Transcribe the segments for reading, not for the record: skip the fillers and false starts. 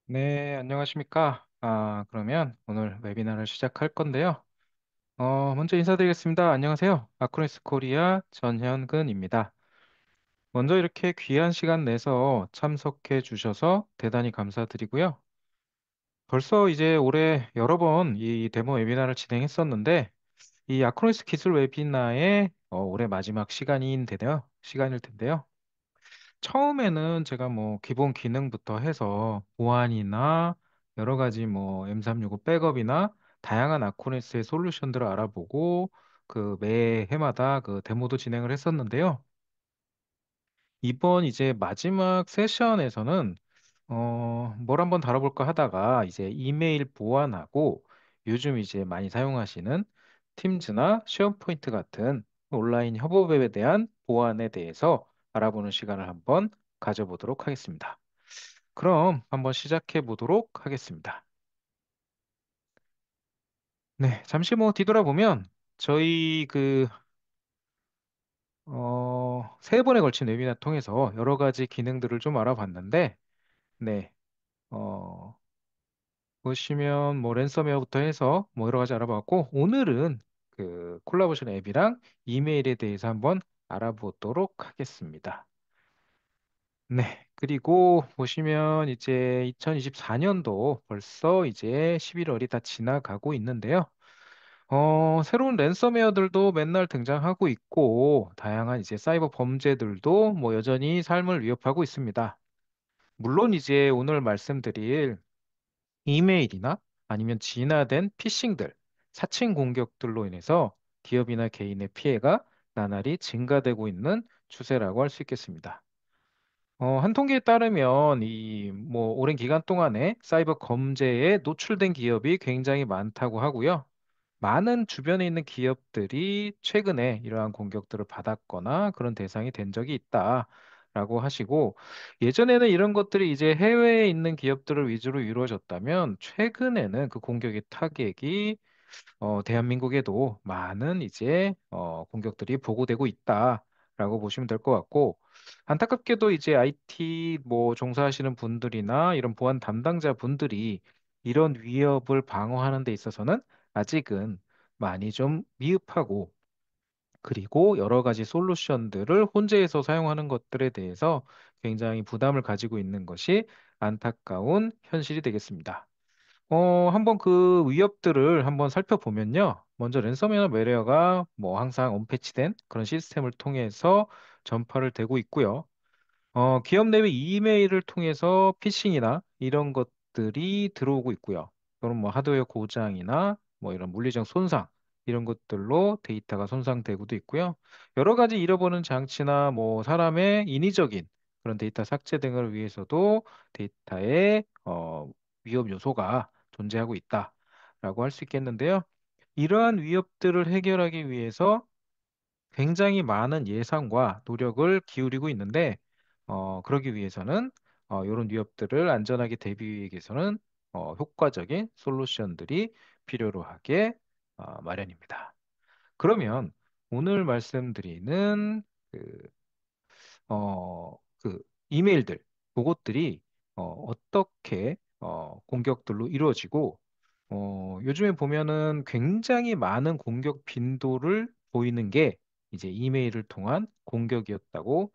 네, 안녕하십니까? 그러면 오늘 웨비나를 시작할 건데요. 먼저 인사드리겠습니다. 안녕하세요. 아크로니스 코리아 전현근입니다. 먼저 이렇게 귀한 시간 내서 참석해 주셔서 대단히 감사드리고요. 벌써 이제 올해 여러 번 이 데모 웨비나를 진행했었는데, 이 아크로니스 기술 웨비나의 올해 마지막 시간일 텐데요. 처음에는 제가 뭐 기본 기능부터 해서 보안이나 여러 가지 뭐 M365 백업이나 다양한 아코네스의 솔루션들을 알아보고 그 매 해마다 그 데모도 진행을 했었는데요. 이번 이제 마지막 세션에서는 뭘 한번 다뤄볼까 하다가 이제 이메일 보안하고 요즘 이제 많이 사용하시는 팀즈나 쉐어포인트 같은 온라인 협업에 대한 보안에 대해서 알아보는 시간을 한번 가져보도록 하겠습니다. 그럼 한번 시작해 보도록 하겠습니다. 네, 잠시 뭐 뒤돌아보면 저희 세 번에 걸친 웨비나 통해서 여러 가지 기능들을 좀 알아봤는데, 네, 어, 보시면 뭐 랜섬웨어부터 해서 뭐 여러 가지 알아봤고, 오늘은 그 콜라보레이션 앱이랑 이메일에 대해서 한번 알아보도록 하겠습니다. 네. 그리고 보시면 이제 2024년도 벌써 이제 11월이 다 지나가고 있는데요. 새로운 랜섬웨어들도 맨날 등장하고 있고, 다양한 이제 사이버 범죄들도 뭐 여전히 삶을 위협하고 있습니다. 물론 이제 오늘 말씀드릴 이메일이나 아니면 진화된 피싱들, 사칭 공격들로 인해서 기업이나 개인의 피해가 나날이 증가되고 있는 추세라고 할 수 있겠습니다. 한 통계에 따르면 이 뭐 오랜 기간 동안에 사이버 범죄에 노출된 기업이 굉장히 많다고 하고요. 많은 주변에 있는 기업들이 최근에 이러한 공격들을 받았거나 그런 대상이 된 적이 있다라고 하시고 예전에는 이런 것들이 이제 해외에 있는 기업들을 위주로 이루어졌다면 최근에는 그 공격의 타격이 대한민국에도 많은 이제 공격들이 보고되고 있다라고 보시면 될 것 같고 안타깝게도 이제 IT 뭐 종사하시는 분들이나 이런 보안 담당자 분들이 이런 위협을 방어하는 데 있어서는 아직은 많이 좀 미흡하고 그리고 여러 가지 솔루션들을 혼재해서 사용하는 것들에 대해서 굉장히 부담을 가지고 있는 것이 안타까운 현실이 되겠습니다. 한번 그 위협들을 한번 살펴보면요. 먼저 랜섬웨어 매레어가 뭐 항상 언패치된 그런 시스템을 통해서 전파를 되고 있고요. 기업 내외 이메일을 통해서 피싱이나 이런 것들이 들어오고 있고요. 또는 뭐 하드웨어 고장이나 뭐 이런 물리적 손상 이런 것들로 데이터가 손상되고도 있고요. 여러 가지 잃어버린 장치나 뭐 사람의 인위적인 그런 데이터 삭제 등을 위해서도 데이터의 위협 요소가 존재하고 있다라고 할 수 있겠는데요. 이러한 위협들을 해결하기 위해서 굉장히 많은 예산과 노력을 기울이고 있는데, 그러기 위해서는 이런 위협들을 안전하게 대비하기 위해서는 효과적인 솔루션들이 필요로 하게 마련입니다. 그러면 오늘 말씀드리는 그 이메일들, 그것들이 어떻게 공격들로 이루어지고, 요즘에 보면은 굉장히 많은 공격 빈도를 보이는 게 이제 이메일을 통한 공격이었다고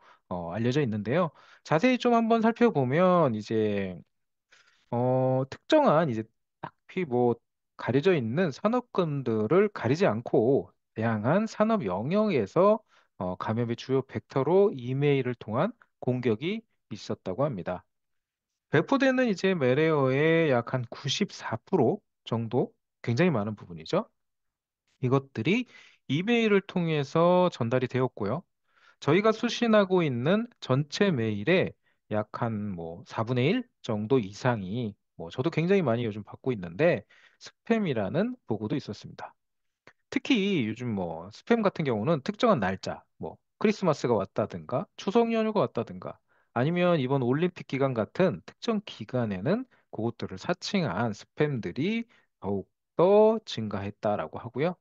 알려져 있는데요. 자세히 좀 한번 살펴보면 이제 특정한 이제 딱히 뭐 가려져 있는 산업군들을 가리지 않고 다양한 산업 영역에서 감염의 주요 벡터로 이메일을 통한 공격이 있었다고 합니다. 배포되는 이제 매레어의 약 한 94% 정도 굉장히 많은 부분이죠. 이것들이 이메일을 통해서 전달이 되었고요. 저희가 수신하고 있는 전체 메일의 약 한 뭐 4분의 1 정도 이상이 뭐 저도 굉장히 많이 요즘 받고 있는데 스팸이라는 보고도 있었습니다. 특히 요즘 뭐 스팸 같은 경우는 특정한 날짜, 뭐 크리스마스가 왔다든가 추석 연휴가 왔다든가 아니면 이번 올림픽 기간 같은 특정 기간에는 그것들을 사칭한 스팸들이 더욱더 증가했다라고 하고요.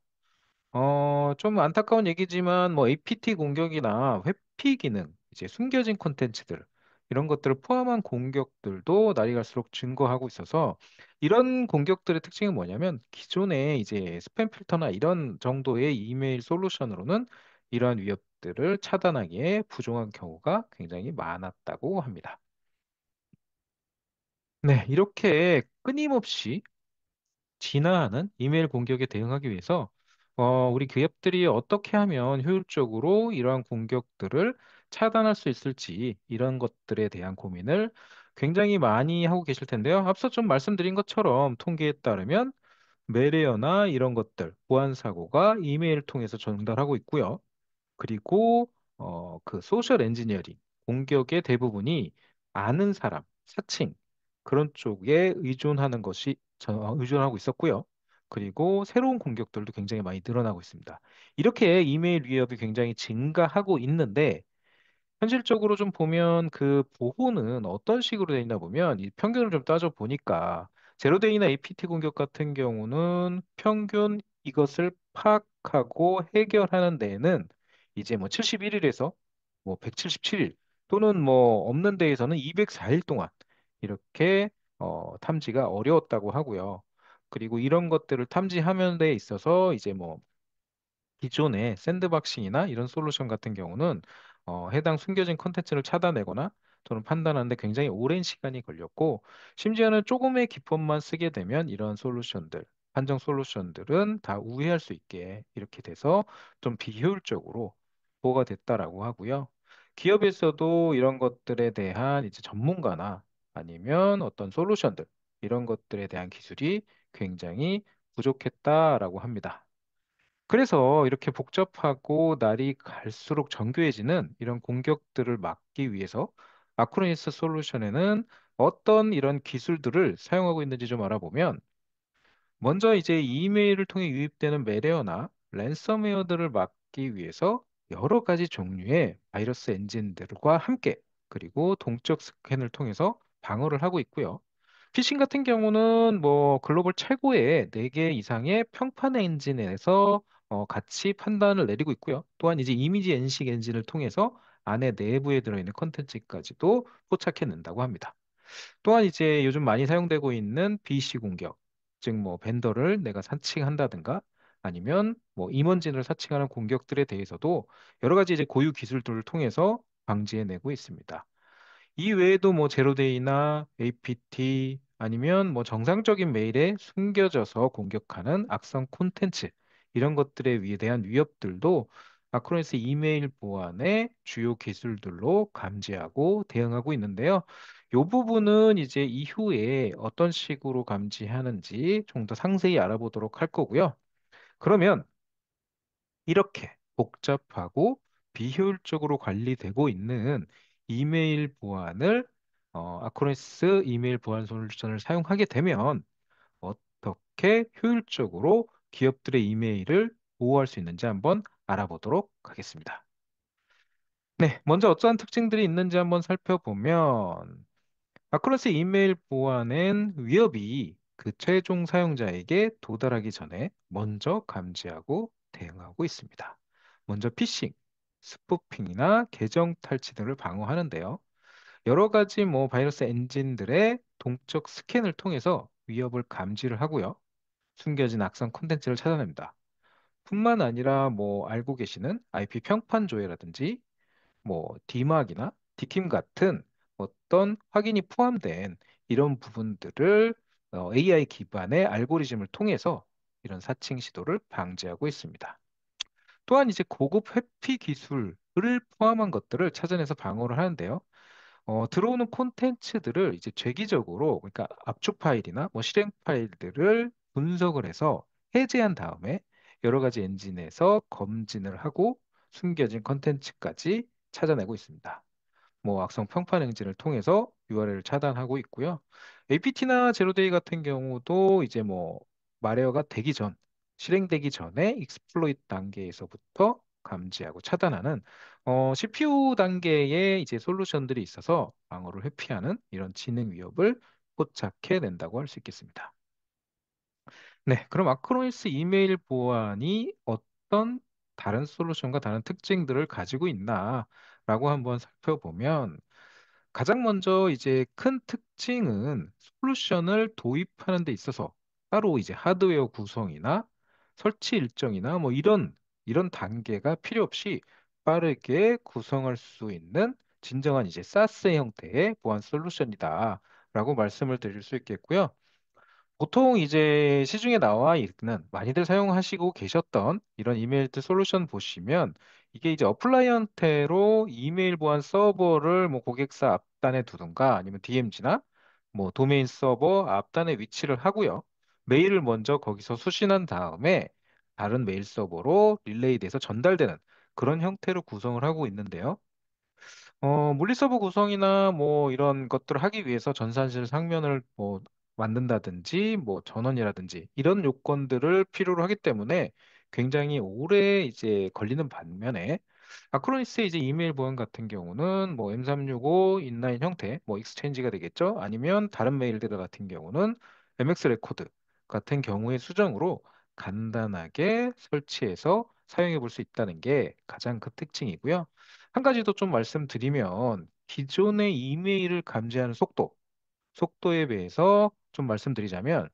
좀 안타까운 얘기지만 뭐 APT 공격이나 회피 기능, 이제 숨겨진 콘텐츠들 이런 것들을 포함한 공격들도 날이 갈수록 증거하고 있어서 이런 공격들의 특징이 뭐냐면 기존에 이제 스팸 필터나 이런 정도의 이메일 솔루션으로는 이러한 위협들을 차단하기에 부족한 경우가 굉장히 많았다고 합니다. 네, 이렇게 끊임없이 진화하는 이메일 공격에 대응하기 위해서 우리 기업들이 어떻게 하면 효율적으로 이러한 공격들을 차단할 수 있을지 이런 것들에 대한 고민을 굉장히 많이 하고 계실 텐데요. 앞서 좀 말씀드린 것처럼 통계에 따르면 메레어나 이런 것들, 보안 사고가 이메일을 통해서 전달하고 있고요. 그리고 그 소셜 엔지니어링 공격의 대부분이 아는 사람, 사칭 그런 쪽에 의존하고 있었고요. 그리고 새로운 공격들도 굉장히 많이 늘어나고 있습니다. 이렇게 이메일 위협이 굉장히 증가하고 있는데 현실적으로 좀 보면 그 보호는 어떤 식으로 되어 있나 보면 이 평균을 좀 따져 보니까 제로데이나 APT 공격 같은 경우는 평균 이것을 파악하고 해결하는 데에는 이제 뭐 71일에서 뭐 177일 또는 뭐 없는 데에서는 204일 동안 이렇게 탐지가 어려웠다고 하고요. 그리고 이런 것들을 탐지하는 데 있어서 이제 뭐 기존의 샌드박싱이나 이런 솔루션 같은 경우는 해당 숨겨진 컨텐츠를 찾아내거나 또는 판단하는데 굉장히 오랜 시간이 걸렸고 심지어는 조금의 기법만 쓰게 되면 이런 솔루션들, 판정 솔루션들은 다 우회할 수 있게 이렇게 돼서 좀 비효율적으로 보호가 됐다라고 하고요. 기업에서도 이런 것들에 대한 이제 전문가나 아니면 어떤 솔루션들 이런 것들에 대한 기술이 굉장히 부족했다라고 합니다. 그래서 이렇게 복잡하고 날이 갈수록 정교해지는 이런 공격들을 막기 위해서 아크로니스 솔루션에는 어떤 이런 기술들을 사용하고 있는지 좀 알아보면 먼저 이제 이메일을 통해 유입되는 매레어나 랜섬웨어들을 막기 위해서 여러 가지 종류의 바이러스 엔진들과 함께 그리고 동적 스캔을 통해서 방어를 하고 있고요. 피싱 같은 경우는 뭐 글로벌 최고의 4개 이상의 평판 엔진에서 같이 판단을 내리고 있고요. 또한 이제 이미지 엔식 엔진을 통해서 안에 내부에 들어있는 컨텐츠까지도 포착해낸다고 합니다. 또한 이제 요즘 많이 사용되고 있는 BC 공격, 즉 뭐 벤더를 내가 사칭한다든가 아니면 뭐 임원진을 사칭하는 공격들에 대해서도 여러 가지 이제 고유 기술들을 통해서 방지해내고 있습니다. 이 외에도 뭐 제로데이나 APT 아니면 뭐 정상적인 메일에 숨겨져서 공격하는 악성 콘텐츠 이런 것들에 대한 위협들도 아크로니스 이메일 보안의 주요 기술들로 감지하고 대응하고 있는데요. 이 부분은 이제 이후에 어떤 식으로 감지하는지 좀 더 상세히 알아보도록 할 거고요. 그러면 이렇게 복잡하고 비효율적으로 관리되고 있는 이메일 보안을 아크로니스 이메일 보안 솔루션을 사용하게 되면 어떻게 효율적으로 기업들의 이메일을 보호할 수 있는지 한번 알아보도록 하겠습니다. 네, 먼저 어떠한 특징들이 있는지 한번 살펴보면 아크로스 이메일 보안엔 위협이 그 최종 사용자에게 도달하기 전에 먼저 감지하고 대응하고 있습니다. 먼저 피싱, 스푸핑이나 계정 탈취 등을 방어하는데요. 여러 가지 뭐 바이러스 엔진들의 동적 스캔을 통해서 위협을 감지를 하고요. 숨겨진 악성 콘텐츠를 찾아냅니다. 뿐만 아니라 뭐 알고 계시는 IP 평판 조회라든지 뭐 디막이나 디킴 같은 어떤 확인이 포함된 이런 부분들을 AI 기반의 알고리즘을 통해서 이런 사칭 시도를 방지하고 있습니다. 또한 이제 고급 회피 기술을 포함한 것들을 찾아내서 방어를 하는데요. 들어오는 콘텐츠들을 이제 죄기적으로 그러니까 압축 파일이나 뭐 실행 파일들을 분석을 해서 해제한 다음에 여러 가지 엔진에서 검진을 하고 숨겨진 콘텐츠까지 찾아내고 있습니다. 뭐 악성 평판 행진을 통해서 URL을 차단하고 있고요. APT나 제로데이 같은 경우도 이제 뭐 마레어가 되기 전, 실행되기 전에 익스플로이트 단계에서부터 감지하고 차단하는 CPU 단계의 이제 솔루션들이 있어서 방어를 회피하는 이런 지능 위협을 포착해낸다고 할 수 있겠습니다. 네, 그럼 아크로니스 이메일 보안이 어떤 다른 솔루션과 다른 특징들을 가지고 있나라고 한번 살펴보면 가장 먼저 이제 큰 특징은 솔루션을 도입하는 데 있어서 따로 이제 하드웨어 구성이나 설치 일정이나 뭐 이런 단계가 필요 없이 빠르게 구성할 수 있는 진정한 이제 사스 형태의 보안 솔루션이다라고 말씀을 드릴 수 있겠고요. 보통 이제 시중에 나와 있는 많이들 사용하시고 계셨던 이런 이메일 솔루션 보시면 이게 이제 어플라이 형태로 이메일 보안 서버를 뭐 고객사 앞단에 두든가 아니면 DMZ나 뭐 도메인 서버 앞단에 위치를 하고요. 메일을 먼저 거기서 수신한 다음에 다른 메일 서버로 릴레이 돼서 전달되는 그런 형태로 구성을 하고 있는데요. 물리 서버 구성이나 뭐 이런 것들을 하기 위해서 전산실 상면을 뭐 만든다든지 뭐 전원이라든지 이런 요건들을 필요로 하기 때문에 굉장히 오래 이제 걸리는 반면에 아크로니스의 이제 이메일 보안 같은 경우는 뭐 M365 인라인 형태, 뭐 익스체인지가 되겠죠? 아니면 다른 메일들 같은 경우는 MX 레코드 같은 경우의 수정으로 간단하게 설치해서 사용해 볼 수 있다는 게 가장 큰 특징이고요. 한 가지 더 좀 말씀드리면 기존의 이메일을 감지하는 속도에 비해서 좀 말씀드리자면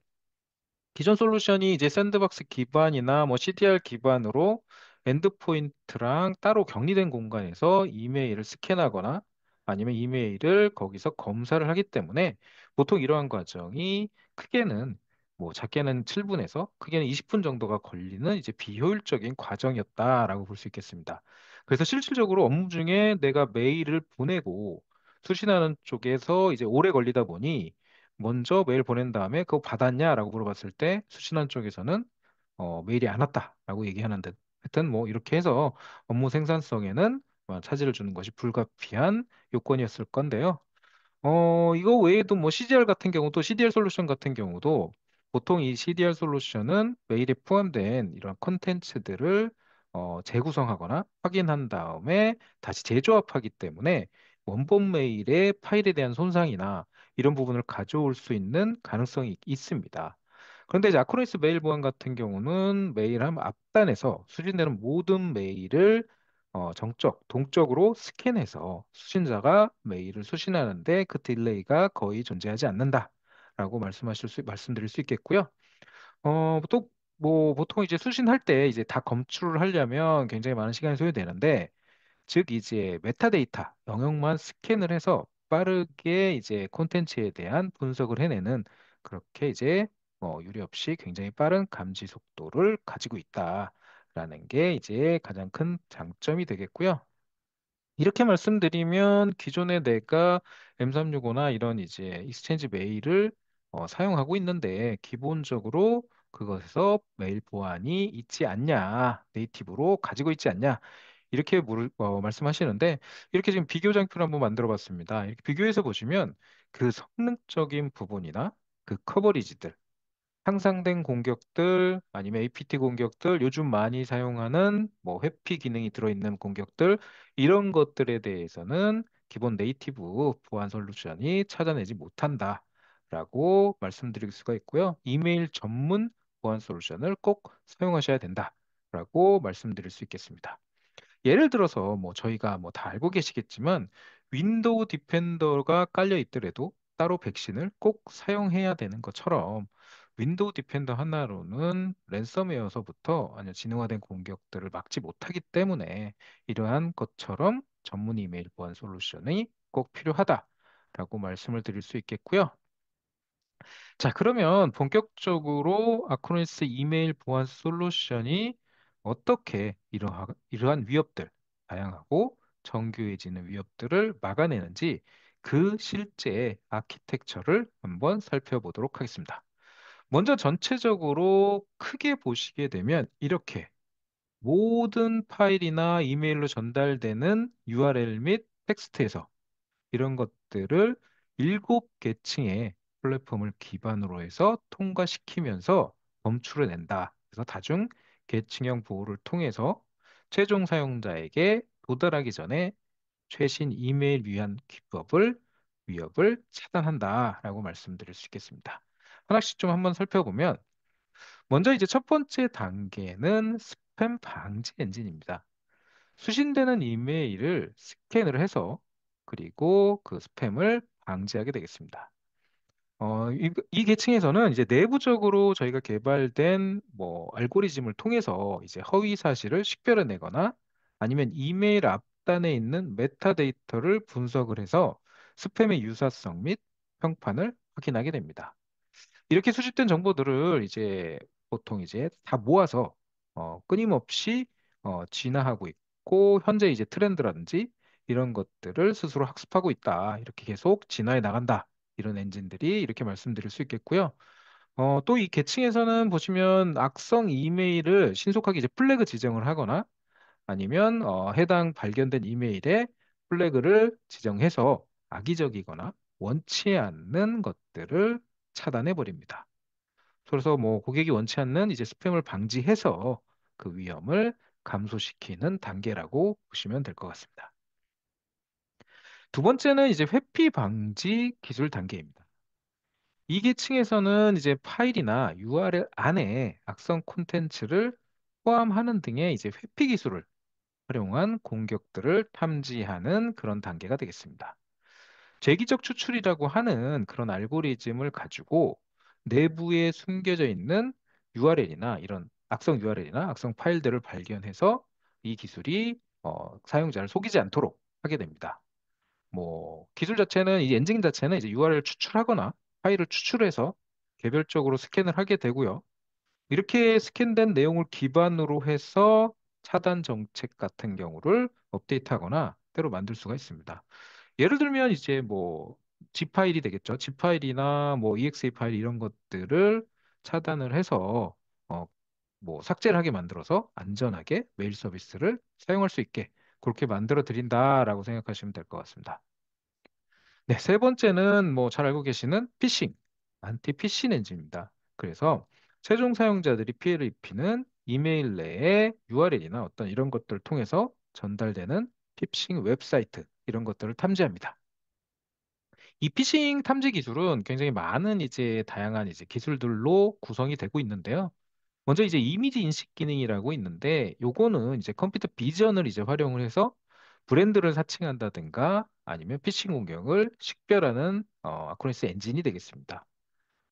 기존 솔루션이 이제 샌드박스 기반이나 뭐 CDR 기반으로 엔드포인트랑 따로 격리된 공간에서 이메일을 스캔하거나 아니면 이메일을 거기서 검사를 하기 때문에 보통 이러한 과정이 크게는 뭐 작게는 7분에서 크게는 20분 정도가 걸리는 이제 비효율적인 과정이었다라고 볼 수 있겠습니다. 그래서 실질적으로 업무 중에 내가 메일을 보내고 수신하는 쪽에서 이제 오래 걸리다 보니 먼저 메일 보낸 다음에 그거 받았냐라고 물어봤을 때 수신한 쪽에서는 메일이 안 왔다라고 얘기하는 듯. 하여튼 뭐 이렇게 해서 업무 생산성에는 차질을 주는 것이 불가피한 요건이었을 건데요. 이거 외에도 뭐 CDR 같은 경우도 CDR 솔루션 같은 경우도 보통 이 CDR 솔루션은 메일에 포함된 이런 컨텐츠들을 재구성하거나 확인한 다음에 다시 재조합하기 때문에 원본 메일의 파일에 대한 손상이나 이런 부분을 가져올 수 있는 가능성이 있습니다. 그런데 이제 아크로니스 메일 보안 같은 경우는 메일 함 앞단에서 수신되는 모든 메일을 동적으로 스캔해서 수신자가 메일을 수신하는데 그 딜레이가 거의 존재하지 않는다라고 말씀드릴 수 있겠고요. 보통 이제 수신할 때 이제 다 검출을 하려면 굉장히 많은 시간이 소요되는데 즉 이제 메타데이터 영역만 스캔을 해서 빠르게 이제 콘텐츠에 대한 분석을 해내는 그렇게 이제 유례 없이 굉장히 빠른 감지 속도를 가지고 있다라는 게 이제 가장 큰 장점이 되겠고요. 이렇게 말씀드리면 기존에 내가 M365나 이런 이제 익스체인지 메일을 사용하고 있는데 기본적으로 그것에서 메일 보안이 있지 않냐, 네이티브로 가지고 있지 않냐, 이렇게 말씀하시는데 이렇게 지금 비교 장표를 한번 만들어 봤습니다. 이렇게 비교해서 보시면 그 성능적인 부분이나 그 커버리지들 향상된 공격들 아니면 APT 공격들 요즘 많이 사용하는 뭐 회피 기능이 들어있는 공격들 이런 것들에 대해서는 기본 네이티브 보안 솔루션이 찾아내지 못한다라고 말씀드릴 수가 있고요. 이메일 전문 보안 솔루션을 꼭 사용하셔야 된다라고 말씀드릴 수 있겠습니다. 예를 들어서 뭐 저희가 뭐 다 알고 계시겠지만 윈도우 디펜더가 깔려 있더라도 따로 백신을 꼭 사용해야 되는 것처럼 윈도우 디펜더 하나로는 랜섬웨어서부터 아니면 지능화된 공격들을 막지 못하기 때문에 이러한 것처럼 전문 이메일 보안 솔루션이 꼭 필요하다라고 말씀을 드릴 수 있겠고요. 자, 그러면 본격적으로 아크로니스 이메일 보안 솔루션이 어떻게 이러한 위협들, 다양하고 정교해지는 위협들을 막아내는지 그 실제 아키텍처를 한번 살펴보도록 하겠습니다. 먼저 전체적으로 크게 보시게 되면 이렇게 모든 파일이나 이메일로 전달되는 URL 및 텍스트에서 이런 것들을 7계층의 플랫폼을 기반으로 해서 통과시키면서 검출을 낸다. 그래서 다중 계층형 보호를 통해서 최종 사용자에게 도달하기 전에 최신 이메일 위협을 차단한다라고 말씀드릴 수 있겠습니다. 하나씩 좀 한번 살펴보면 먼저 이제 첫 번째 단계는 스팸 방지 엔진입니다. 수신되는 이메일을 스캔을 해서 그리고 그 스팸을 방지하게 되겠습니다. 이 계층에서는 이제 내부적으로 저희가 개발된 뭐 알고리즘을 통해서 이제 허위 사실을 식별해내거나 아니면 이메일 앞단에 있는 메타데이터를 분석을 해서 스팸의 유사성 및 평판을 확인하게 됩니다. 이렇게 수집된 정보들을 이제 보통 이제 다 모아서 끊임없이 진화하고 있고 현재 이제 트렌드라든지 이런 것들을 스스로 학습하고 있다. 이렇게 계속 진화해 나간다. 이런 엔진들이 이렇게 말씀드릴 수 있겠고요. 또 이 계층에서는 보시면 악성 이메일을 신속하게 이제 플래그 지정을 하거나 아니면 해당 발견된 이메일에 플래그를 지정해서 악의적이거나 원치 않는 것들을 차단해 버립니다. 그래서 뭐 고객이 원치 않는 이제 스팸을 방지해서 그 위험을 감소시키는 단계라고 보시면 될 것 같습니다. 두 번째는 이제 회피 방지 기술 단계입니다. 이 계층에서는 이제 파일이나 URL 안에 악성 콘텐츠를 포함하는 등의 이제 회피 기술을 활용한 공격들을 탐지하는 그런 단계가 되겠습니다. 재기적 추출이라고 하는 그런 알고리즘을 가지고 내부에 숨겨져 있는 URL이나 이런 악성 URL이나 악성 파일들을 발견해서 이 기술이 사용자를 속이지 않도록 하게 됩니다. 뭐 기술 자체는 이 엔진 자체는 이제 URL을 추출하거나 파일을 추출해서 개별적으로 스캔을 하게 되고요. 이렇게 스캔된 내용을 기반으로 해서 차단 정책 같은 경우를 업데이트하거나 때로 만들 수가 있습니다. 예를 들면 이제 뭐 zip 파일이 되겠죠. zip 파일이나 뭐 exe 파일 이런 것들을 차단을 해서 어, 뭐 삭제를 하게 만들어서 안전하게 메일 서비스를 사용할 수 있게 그렇게 만들어 드린다라고 생각하시면 될 것 같습니다. 네, 세 번째는 뭐 잘 알고 계시는 피싱, 안티 피싱 엔진입니다. 그래서 최종 사용자들이 피해를 입히는 이메일 내에 URL이나 어떤 이런 것들을 통해서 전달되는 피싱 웹사이트 이런 것들을 탐지합니다. 이 피싱 탐지 기술은 굉장히 많은 이제 다양한 이제 기술들로 구성이 되고 있는데요. 먼저 이제 이미지 인식 기능이라고 있는데 요거는 이제 컴퓨터 비전을 이제 활용을 해서 브랜드를 사칭한다든가 아니면 피싱 공격을 식별하는 아크로니스 엔진이 되겠습니다.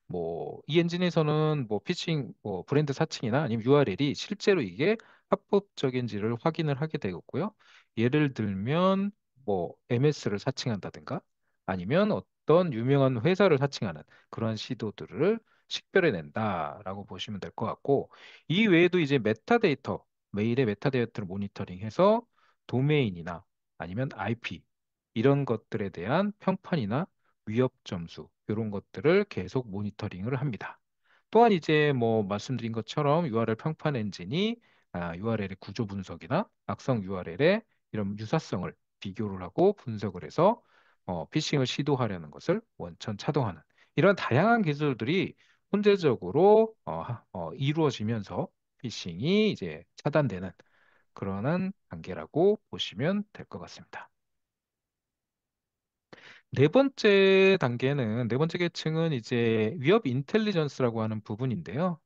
뭐 이 엔진에서는 뭐 피싱 뭐 브랜드 사칭이나 아니면 URL이 실제로 이게 합법적인지를 확인을 하게 되겠고요. 예를 들면 뭐 MS를 사칭한다든가 아니면 어떤 유명한 회사를 사칭하는 그러한 시도들을 식별해낸다라고 보시면 될 것 같고 이 외에도 이제 메타데이터 메일의 메타데이터를 모니터링해서 도메인이나 아니면 IP 이런 것들에 대한 평판이나 위협 점수 이런 것들을 계속 모니터링을 합니다. 또한 이제 뭐 말씀드린 것처럼 URL 평판 엔진이 URL의 구조 분석이나 악성 URL의 이런 유사성을 비교를 하고 분석을 해서 피싱을 시도하려는 것을 원천 차단하는 이런 다양한 기술들이 혼재적으로 이루어지면서 피싱이 이제 차단되는 그러한 단계라고 보시면 될 것 같습니다. 네 번째 계층은 이제 위협 인텔리전스라고 하는 부분인데요.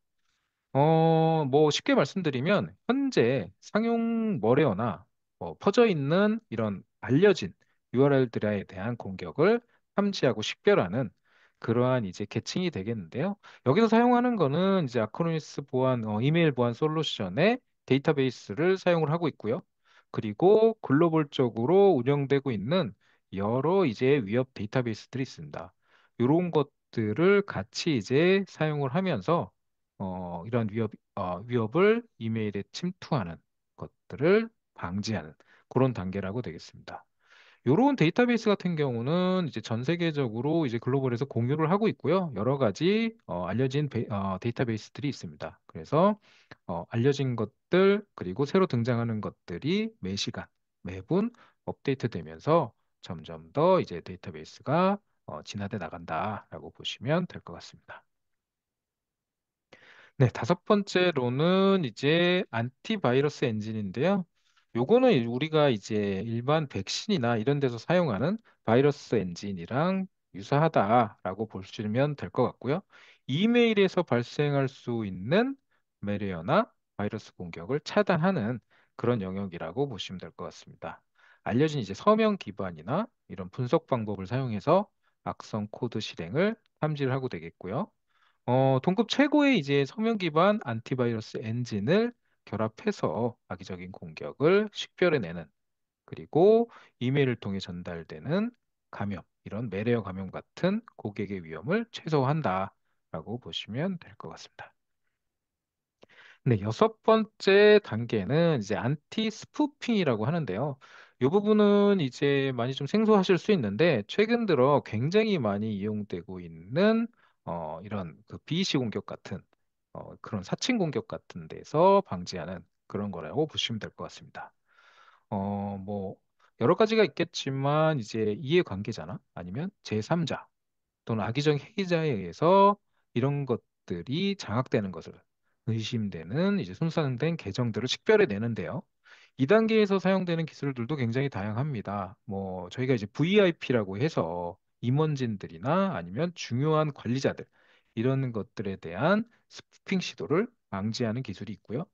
뭐 쉽게 말씀드리면 현재 상용 머레어나 퍼져 있는 이런 알려진 URL들에 대한 공격을 탐지하고 식별하는 그러한 이제 계층이 되겠는데요. 여기서 사용하는 거는 이제 아크로니스 보안, 이메일 보안 솔루션의 데이터베이스를 사용을 하고 있고요. 그리고 글로벌적으로 운영되고 있는 여러 이제 위협 데이터베이스들이 있습니다. 이런 것들을 같이 이제 사용을 하면서 이런 위협을 이메일에 침투하는 것들을 방지하는 그런 단계라고 되겠습니다. 이런 데이터베이스 같은 경우는 이제 전 세계적으로 이제 글로벌에서 공유를 하고 있고요. 여러 가지 알려진 데이터베이스들이 있습니다. 그래서 알려진 것들 그리고 새로 등장하는 것들이 매 시간, 매분 업데이트되면서 점점 더 이제 데이터베이스가 진화돼 나간다라고 보시면 될 것 같습니다. 네, 다섯 번째로는 이제 안티바이러스 엔진인데요. 요거는 우리가 이제 일반 백신이나 이런 데서 사용하는 바이러스 엔진이랑 유사하다라고 보시면 될 것 같고요. 이메일에서 발생할 수 있는 매리어나 바이러스 공격을 차단하는 그런 영역이라고 보시면 될 것 같습니다. 알려진 이제 서명 기반이나 이런 분석 방법을 사용해서 악성 코드 실행을 탐지를 하고 되겠고요. 동급 최고의 이제 서명 기반 안티바이러스 엔진을 결합해서 악의적인 공격을 식별해내는, 그리고 이메일을 통해 전달되는 감염, 이런 매레어 감염 같은 고객의 위험을 최소화한다라고 보시면 될 것 같습니다. 네, 여섯 번째 단계는 이제 안티 스푸핑이라고 하는데요. 이 부분은 이제 많이 좀 생소하실 수 있는데 최근 들어 굉장히 많이 이용되고 있는 이런 그 BEC 공격 같은 그런 사칭 공격 같은 데서 방지하는 그런 거라고 보시면 될 것 같습니다. 뭐 여러 가지가 있겠지만 이제 이해관계자나 아니면 제3자 또는 악의적 해이자에 의해서 이런 것들이 장악되는 것을 의심되는 이제 손상된 계정들을 식별해 내는데요. 2단계에서 사용되는 기술들도 굉장히 다양합니다. 뭐 저희가 이제 VIP라고 해서 임원진들이나 아니면 중요한 관리자들 이런 것들에 대한 스푸핑 시도를 방지하는 기술이 있고요.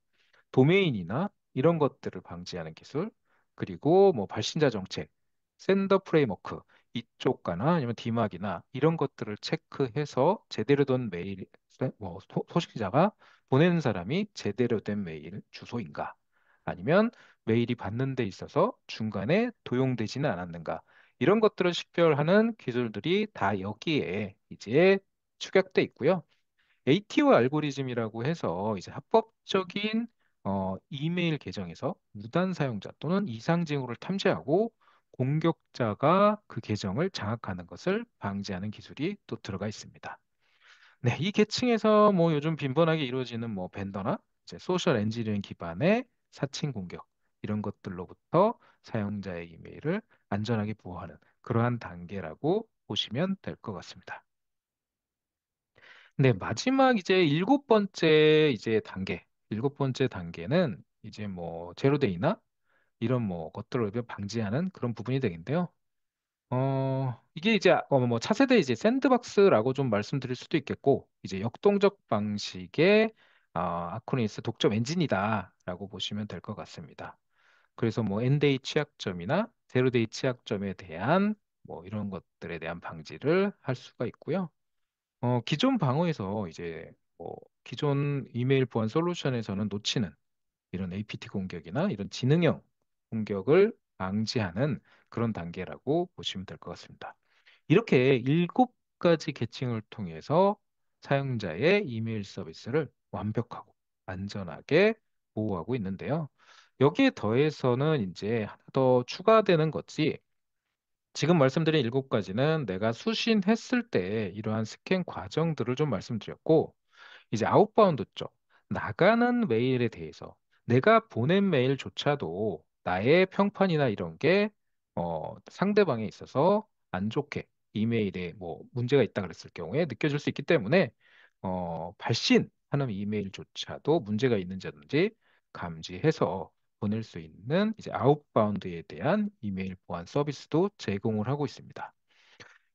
도메인이나 이런 것들을 방지하는 기술, 그리고 뭐 발신자 정책, 센더 프레임워크, 이쪽가나 아니면 디막이나 이런 것들을 체크해서 제대로 된 메일, 뭐 소식자가 보내는 사람이 제대로 된 메일 주소인가, 아니면 메일이 받는 데 있어서 중간에 도용되지는 않았는가, 이런 것들을 식별하는 기술들이 다 여기에 이제 축약돼 있고요. ATO 알고리즘이라고 해서 이제 합법적인 이메일 계정에서 무단 사용자 또는 이상 징후를 탐지하고 공격자가 그 계정을 장악하는 것을 방지하는 기술이 또 들어가 있습니다. 네, 이 계층에서 뭐 요즘 빈번하게 이루어지는 뭐 벤더나 이제 소셜 엔지니어링 기반의 사칭 공격 이런 것들로부터 사용자의 이메일을 안전하게 보호하는 그러한 단계라고 보시면 될 것 같습니다. 네, 마지막 이제 일곱 번째 이제 단계. 일곱 번째 단계는 이제 뭐 제로데이나 이런 뭐 것들을 방지하는 그런 부분이 되겠는데요. 이게 이제 뭐 차세대 이제 샌드박스라고 좀 말씀드릴 수도 있겠고, 이제 역동적 방식의 아쿠니스 독점 엔진이다라고 보시면 될 것 같습니다. 그래서 뭐 엔데이 취약점이나 제로데이 취약점에 대한 뭐 이런 것들에 대한 방지를 할 수가 있고요. 기존 방어에서 이제 뭐 기존 이메일 보안 솔루션에서는 놓치는 이런 APT 공격이나 이런 지능형 공격을 방지하는 그런 단계라고 보시면 될 것 같습니다. 이렇게 일곱 가지 계층을 통해서 사용자의 이메일 서비스를 완벽하고 안전하게 보호하고 있는데요. 여기에 더해서는 이제 하나 더 추가되는 것이, 지금 말씀드린 일곱 가지는 내가 수신했을 때 이러한 스캔 과정들을 좀 말씀드렸고, 이제 아웃바운드 쪽, 나가는 메일에 대해서 내가 보낸 메일조차도 나의 평판이나 이런 게 상대방에 있어서 안 좋게 이메일에 뭐 문제가 있다 그랬을 경우에 느껴질 수 있기 때문에 발신하는 이메일조차도 문제가 있는지든지 감지해서 보낼 수 있는 이제 아웃바운드에 대한 이메일 보안 서비스도 제공을 하고 있습니다.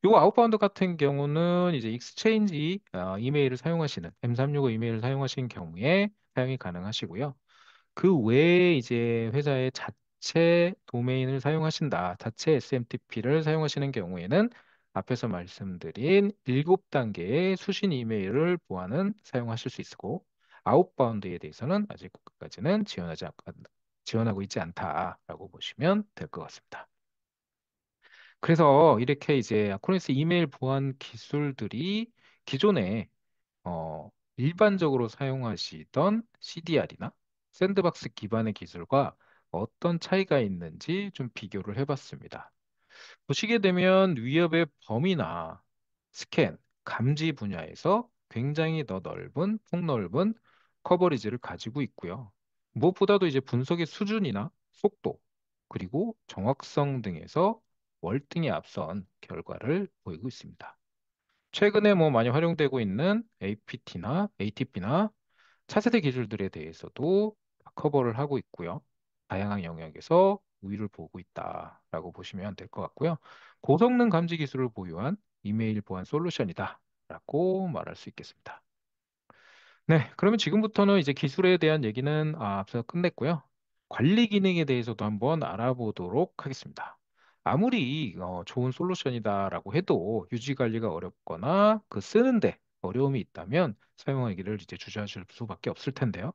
요 아웃바운드 같은 경우는 이제 익스체인지 이메일을 사용하시는 M365 이메일을 사용하시는 경우에 사용이 가능하시고요. 그 외에 이제 회사의 자체 도메인을 사용하신다, 자체 SMTP를 사용하시는 경우에는 앞에서 말씀드린 7단계의 수신 이메일을 보안은 사용하실 수 있고, 아웃바운드에 대해서는 아직 그까지는 지원하고 있지 않다라고 보시면 될 것 같습니다. 그래서 이렇게 이제 아크로니스 이메일 보안 기술들이 기존에 일반적으로 사용하시던 CDR이나 샌드박스 기반의 기술과 어떤 차이가 있는지 좀 비교를 해봤습니다. 보시게 되면 위협의 범위나 스캔, 감지 분야에서 굉장히 더 넓은, 폭넓은 커버리지를 가지고 있고요. 무엇보다도 이제 분석의 수준이나 속도, 그리고 정확성 등에서 월등히 앞선 결과를 보이고 있습니다. 최근에 뭐 많이 활용되고 있는 APT나 ATP나 차세대 기술들에 대해서도 커버를 하고 있고요. 다양한 영역에서 우위를 보고 있다라고 보시면 될 것 같고요. 고성능 감지 기술을 보유한 이메일 보안 솔루션이다라고 말할 수 있겠습니다. 네, 그러면 지금부터는 이제 기술에 대한 얘기는 앞서 끝냈고요. 관리 기능에 대해서도 한번 알아보도록 하겠습니다. 아무리 좋은 솔루션이다라고 해도 유지 관리가 어렵거나 그 쓰는데 어려움이 있다면 사용하기를 이제 주저하실 수밖에 없을 텐데요.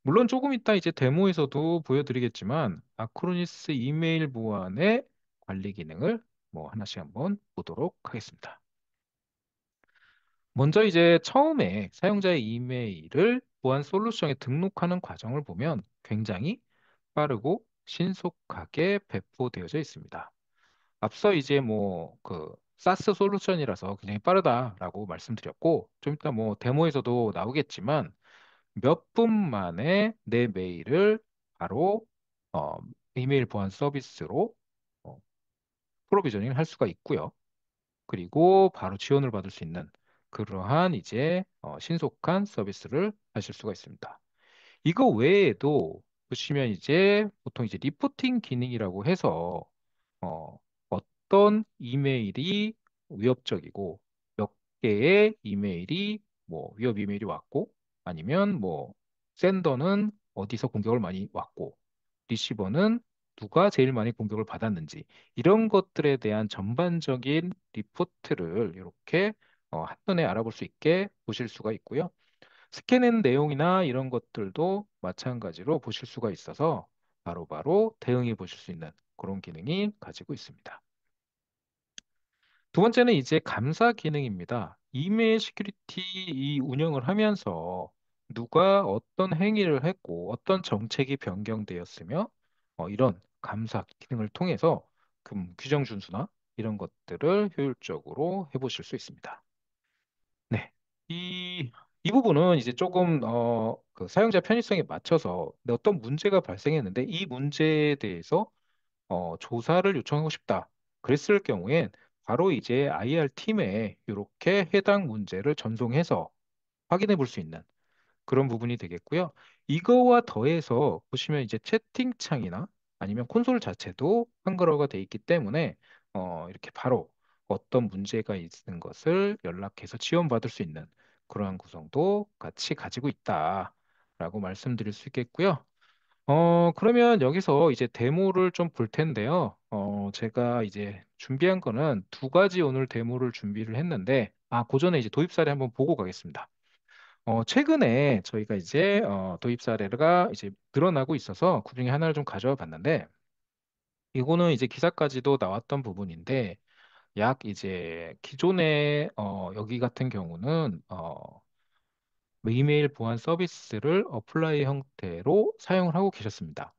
물론 조금 이따 이제 데모에서도 보여드리겠지만 아크로니스 이메일 보안의 관리 기능을 뭐 하나씩 한번 보도록 하겠습니다. 먼저 이제 처음에 사용자의 이메일을 보안 솔루션에 등록하는 과정을 보면 굉장히 빠르고 신속하게 배포되어져 있습니다. 앞서 이제 뭐 그 사스 솔루션이라서 굉장히 빠르다라고 말씀드렸고 좀 이따 뭐 데모에서도 나오겠지만 몇 분 만에 내 메일을 바로 어, 이메일 보안 서비스로 어, 프로비저닝 할 수가 있고요. 그리고 바로 지원을 받을 수 있는 그러한 이제 신속한 서비스를 하실 수가 있습니다. 이거 외에도 보시면 이제 보통 이제 리포팅 기능이라고 해서 어, 어떤 이메일이 위협적이고 몇 개의 이메일이 뭐 위협 이메일이 왔고 아니면 뭐 센더는 어디서 공격을 많이 왔고 리시버는 누가 제일 많이 공격을 받았는지 이런 것들에 대한 전반적인 리포트를 이렇게 한눈에 알아볼 수 있게 보실 수가 있고요. 스캔한 내용이나 이런 것들도 마찬가지로 보실 수가 있어서 바로바로 대응해 보실 수 있는 그런 기능이 가지고 있습니다. 두 번째는 이제 감사 기능입니다. 이메일 시큐리티 이 운영을 하면서 누가 어떤 행위를 했고 어떤 정책이 변경되었으며 이런 감사 기능을 통해서 규정 준수나 이런 것들을 효율적으로 해보실 수 있습니다. 네. 이 부분은 이제 조금 그 사용자 편의성에 맞춰서 어떤 문제가 발생했는데 이 문제에 대해서 조사를 요청하고 싶다. 그랬을 경우엔 바로 이제 IR 팀에 이렇게 해당 문제를 전송해서 확인해 볼 수 있는 그런 부분이 되겠고요. 이거와 더해서 보시면 이제 채팅창이나 아니면 콘솔 자체도 한글화가 돼 있기 때문에 이렇게 바로 어떤 문제가 있는 것을 연락해서 지원받을 수 있는 그러한 구성도 같이 가지고 있다라고 말씀드릴 수 있겠고요. 그러면 여기서 이제 데모를 좀 볼 텐데요. 제가 이제 준비한 거는 두 가지 오늘 데모를 준비를 했는데, 그 전에 이제 도입 사례 한번 보고 가겠습니다. 최근에 저희가 이제 도입 사례가 이제 늘어나고 있어서 그중에 하나를 좀 가져와 봤는데, 이거는 이제 기사까지도 나왔던 부분인데, 약 이제 기존에 여기 같은 경우는 이메일 보안 서비스를 어플라이 형태로 사용을 하고 계셨습니다.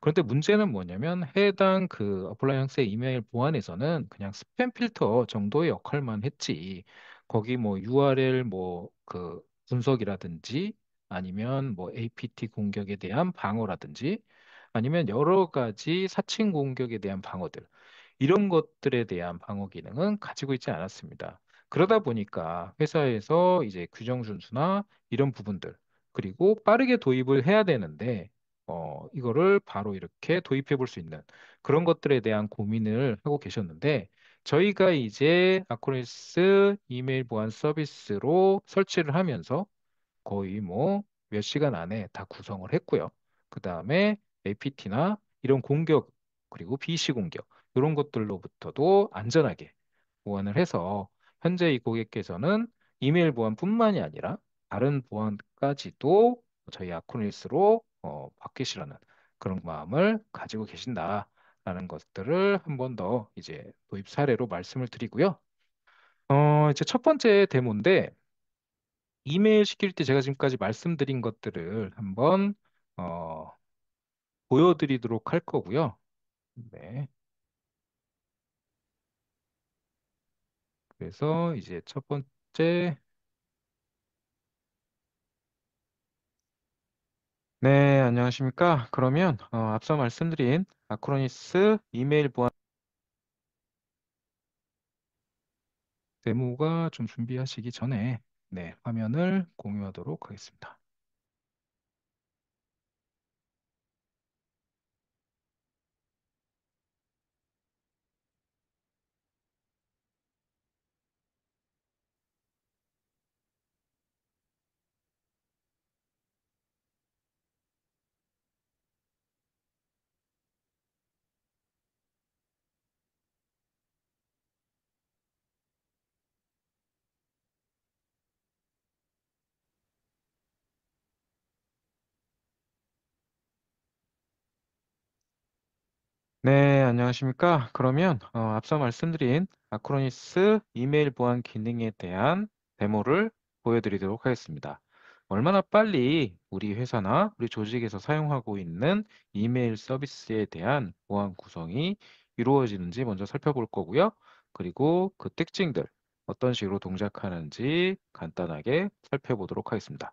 그런데 문제는 뭐냐면 해당 그 어플라이 형태의 이메일 보안에서는 그냥 스팸 필터 정도의 역할만 했지. 거기 뭐 URL 뭐 그 분석이라든지 아니면 뭐 APT 공격에 대한 방어라든지 아니면 여러 가지 사칭 공격에 대한 방어들 이런 것들에 대한 방어 기능은 가지고 있지 않았습니다. 그러다 보니까 회사에서 이제 규정 준수나 이런 부분들 그리고 빠르게 도입을 해야 되는데 이거를 바로 이렇게 도입해 볼 수 있는 그런 것들에 대한 고민을 하고 계셨는데 저희가 이제 아쿠니스 이메일 보안 서비스로 설치를 하면서 거의 뭐 몇 시간 안에 다 구성을 했고요. 그 다음에 APT나 이런 공격 그리고 BC 공격 이런 것들로부터도 안전하게 보완을 해서 현재 이 고객께서는 이메일 보안뿐만이 아니라 다른 보안까지도 저희 아쿠니스로 바뀌시라는 그런 마음을 가지고 계신다라는 것들을 한 번 더 이제 도입 사례로 말씀을 드리고요. 이제 첫 번째 데모인데 이메일 시킬 때 제가 지금까지 말씀드린 것들을 한번 어, 보여드리도록 할 거고요. 네. 그래서 이제 첫 번째, 네, 안녕하십니까. 그러면 앞서 말씀드린 아크로니스 이메일 보안 데모가 좀 준비하시기 전에 네, 화면을 공유하도록 하겠습니다. 네, 안녕하십니까? 그러면 앞서 말씀드린 아크로니스 이메일 보안 기능에 대한 데모를 보여드리도록 하겠습니다. 얼마나 빨리 우리 회사나 우리 조직에서 사용하고 있는 이메일 서비스에 대한 보안 구성이 이루어지는지 먼저 살펴볼 거고요. 그리고 그 특징들, 어떤 식으로 동작하는지 간단하게 살펴보도록 하겠습니다.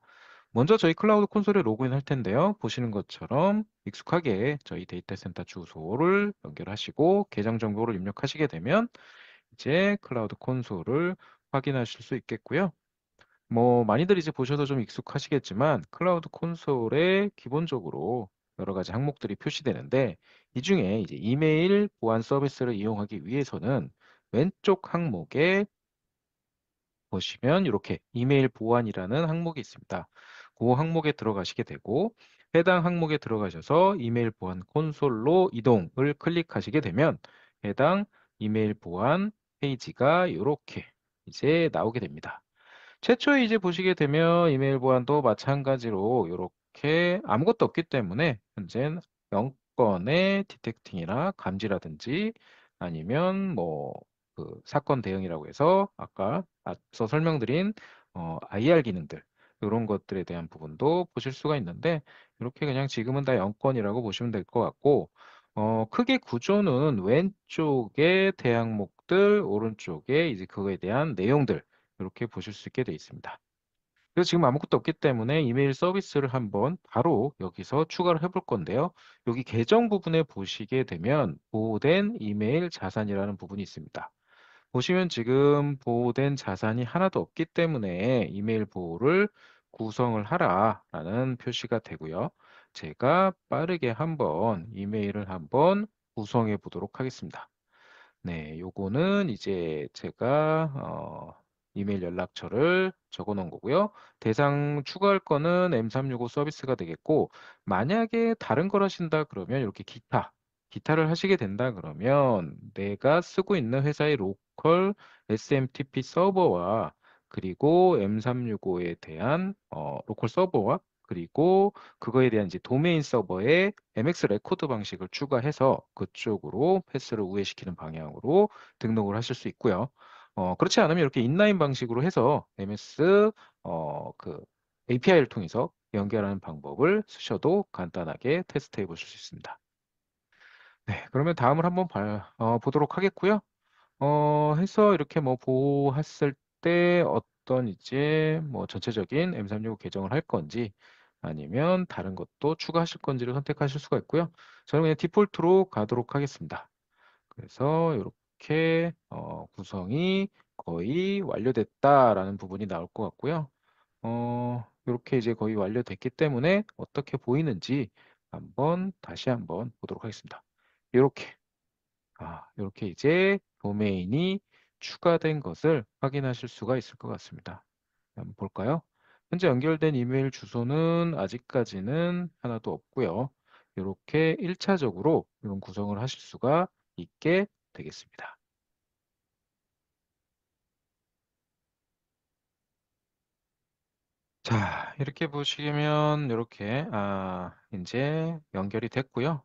먼저 저희 클라우드 콘솔에 로그인할 텐데요. 보시는 것처럼 익숙하게 저희 데이터 센터 주소를 연결하시고 계정 정보를 입력하시게 되면 이제 클라우드 콘솔을 확인하실 수 있겠고요. 뭐 많이들 이제 보셔도 좀 익숙하시겠지만 클라우드 콘솔에 기본적으로 여러 가지 항목들이 표시되는데 이 중에 이제 이메일 보안 서비스를 이용하기 위해서는 왼쪽 항목에 보시면 이렇게 이메일 보안이라는 항목이 있습니다. 그 항목에 들어가시게 되고 해당 항목에 들어가셔서 이메일 보안 콘솔로 이동을 클릭하시게 되면 해당 이메일 보안 페이지가 이렇게 이제 나오게 됩니다. 최초에 이제 보시게 되면 이메일 보안도 마찬가지로 이렇게 아무것도 없기 때문에 현재는 0건의 디텍팅이나 감지라든지 아니면 뭐 그 사건 대응이라고 해서 아까 앞서 설명드린 IR 기능들 이런 것들에 대한 부분도 보실 수가 있는데 이렇게 그냥 지금은 다 0건이라고 보시면 될 것 같고 크게 구조는 왼쪽에 대항목들, 오른쪽에 이제 그거에 대한 내용들 이렇게 보실 수 있게 되어 있습니다. 그래서 지금 아무것도 없기 때문에 이메일 서비스를 한번 바로 여기서 추가를 해볼 건데요. 여기 계정 부분에 보시게 되면 보호된 이메일 자산이라는 부분이 있습니다. 보시면 지금 보호된 자산이 하나도 없기 때문에 이메일 보호를 구성을 하라라는 표시가 되고요. 제가 빠르게 한번 이메일을 한번 구성해 보도록 하겠습니다. 네, 요거는 이제 제가 이메일 연락처를 적어 놓은 거고요. 대상 추가할 거는 M365 서비스가 되겠고, 만약에 다른 걸 하신다 그러면 이렇게 기타를 하시게 된다 그러면 내가 쓰고 있는 회사의 로컬 SMTP 서버와 그리고 M365에 대한 로컬 서버와 그리고 그거에 대한 이제 도메인 서버에 MX 레코드 방식을 추가해서 그쪽으로 패스를 우회시키는 방향으로 등록을 하실 수 있고요. 그렇지 않으면 이렇게 인라인 방식으로 해서 MS 그 API를 통해서 연결하는 방법을 쓰셔도 간단하게 테스트해 보실 수 있습니다. 네, 그러면 다음을 한번 보도록 하겠고요. 해서 이렇게 뭐 보호했을 때 어떤 이제 뭐 전체적인 M365 계정을 할 건지 아니면 다른 것도 추가하실 건지를 선택하실 수가 있고요. 저는 그냥 디폴트로 가도록 하겠습니다. 그래서 이렇게 구성이 거의 완료됐다라는 부분이 나올 것 같고요. 이렇게 이제 거의 완료됐기 때문에 어떻게 보이는지 다시 한번 보도록 하겠습니다. 이렇게 이렇게 이제 도메인이 추가된 것을 확인하실 수가 있을 것 같습니다. 한번 볼까요? 현재 연결된 이메일 주소는 아직까지는 하나도 없고요. 이렇게 1차적으로 이런 구성을 하실 수가 있게 되겠습니다. 자, 이렇게 보시면 이렇게 이제 연결이 됐고요.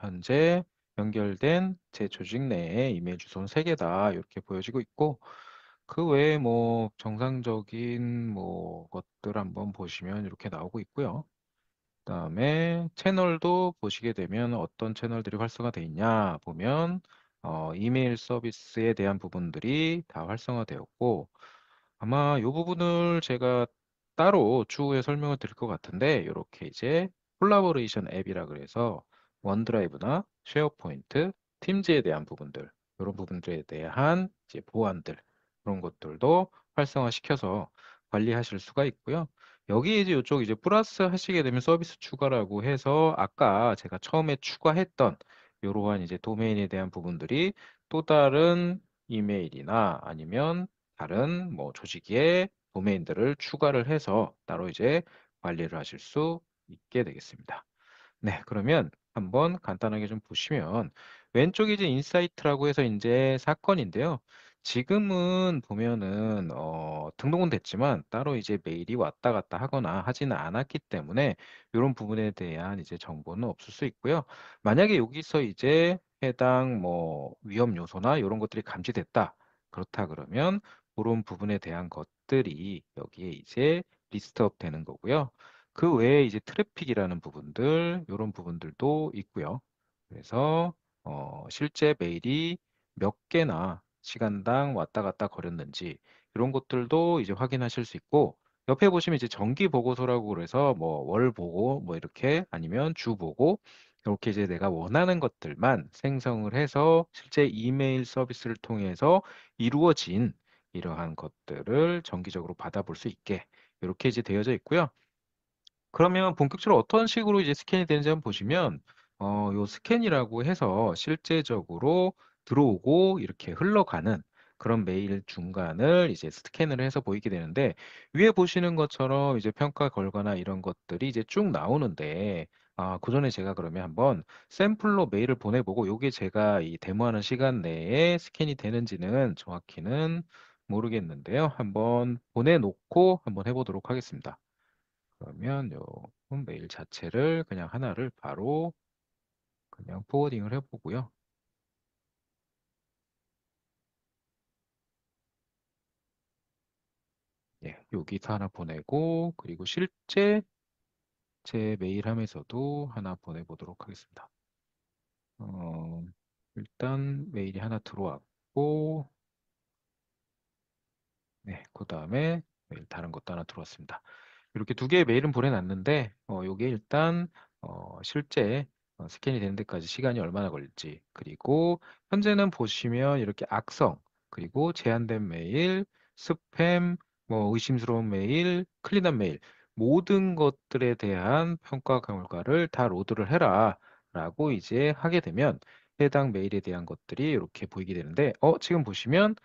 현재 연결된 제 조직 내에 이메일 주소는 3개다 이렇게 보여지고 있고 그 외에 뭐 정상적인 뭐 것들 한번 보시면 이렇게 나오고 있고요. 그다음에 채널도 보시게 되면 어떤 채널들이 활성화되어 있냐 보면 이메일 서비스에 대한 부분들이 다 활성화되었고 아마 이 부분을 제가 따로 추후에 설명을 드릴 것 같은데 이렇게 이제 콜라보레이션 앱이라 그래서 원드라이브나 쉐어포인트, 팀즈에 대한 부분들 이런 부분들에 대한 이제 보안들 그런 것들도 활성화시켜서 관리하실 수가 있고요. 여기 이제 이쪽 이제 플러스 하시게 되면 서비스 추가라고 해서 아까 제가 처음에 추가했던 이러한 이제 도메인에 대한 부분들이 또 다른 이메일이나 아니면 다른 뭐 조직의 도메인들을 추가를 해서 따로 이제 관리를 하실 수 있게 되겠습니다. 네, 그러면 한번 간단하게 좀 보시면 왼쪽이 이제 인사이트라고 해서 이제 사건인데요. 지금은 보면은 등록은 됐지만 따로 이제 메일이 왔다 갔다 하거나 하지는 않았기 때문에 이런 부분에 대한 이제 정보는 없을 수 있고요. 만약에 여기서 이제 해당 뭐 위험 요소나 이런 것들이 감지됐다. 그렇다 그러면 그런 부분에 대한 것들이 여기에 이제 리스트업 되는 거고요. 그 외에 이제 트래픽이라는 부분들 이런 부분들도 있고요. 그래서 실제 메일이 몇 개나 시간당 왔다 갔다 거렸는지 이런 것들도 이제 확인하실 수 있고, 옆에 보시면 이제 정기 보고서라고 그래서 뭐 월 보고 뭐 이렇게 아니면 주 보고 이렇게 이제 내가 원하는 것들만 생성을 해서 실제 이메일 서비스를 통해서 이루어진 이러한 것들을 정기적으로 받아볼 수 있게 이렇게 이제 되어져 있고요. 그러면 본격적으로 어떤 식으로 이제 스캔이 되는지 한번 보시면 요 스캔이라고 해서 실제적으로 들어오고 이렇게 흘러가는 그런 메일 중간을 이제 스캔을 해서 보이게 되는데, 위에 보시는 것처럼 이제 평가 결과나 이런 것들이 이제 쭉 나오는데, 그전에 제가 그러면 한번 샘플로 메일을 보내보고 요게 제가 이 데모하는 시간 내에 스캔이 되는지는 정확히는 모르겠는데요. 한번 보내 놓고 한번 해 보도록 하겠습니다. 그러면 요 메일 자체를 그냥 하나를 바로 그냥 포워딩을 해 보고요. 예. 여기서 하나 보내고, 그리고 실제 제 메일 함에서도 하나 보내 보도록 하겠습니다. 어 일단 메일이 하나 들어왔고, 네, 그다음에 메일 다른 것도 하나 들어왔습니다. 이렇게 두 개의 메일은 보내놨는데 요게 일단 실제 스캔이 되는 데까지 시간이 얼마나 걸릴지, 그리고 현재는 보시면 이렇게 악성, 그리고 제한된 메일, 스팸, 뭐 의심스러운 메일, 클린한 메일 모든 것들에 대한 평가 결과를 다 로드를 해라라고 이제 하게 되면 해당 메일에 대한 것들이 이렇게 보이게 되는데, 지금 보시면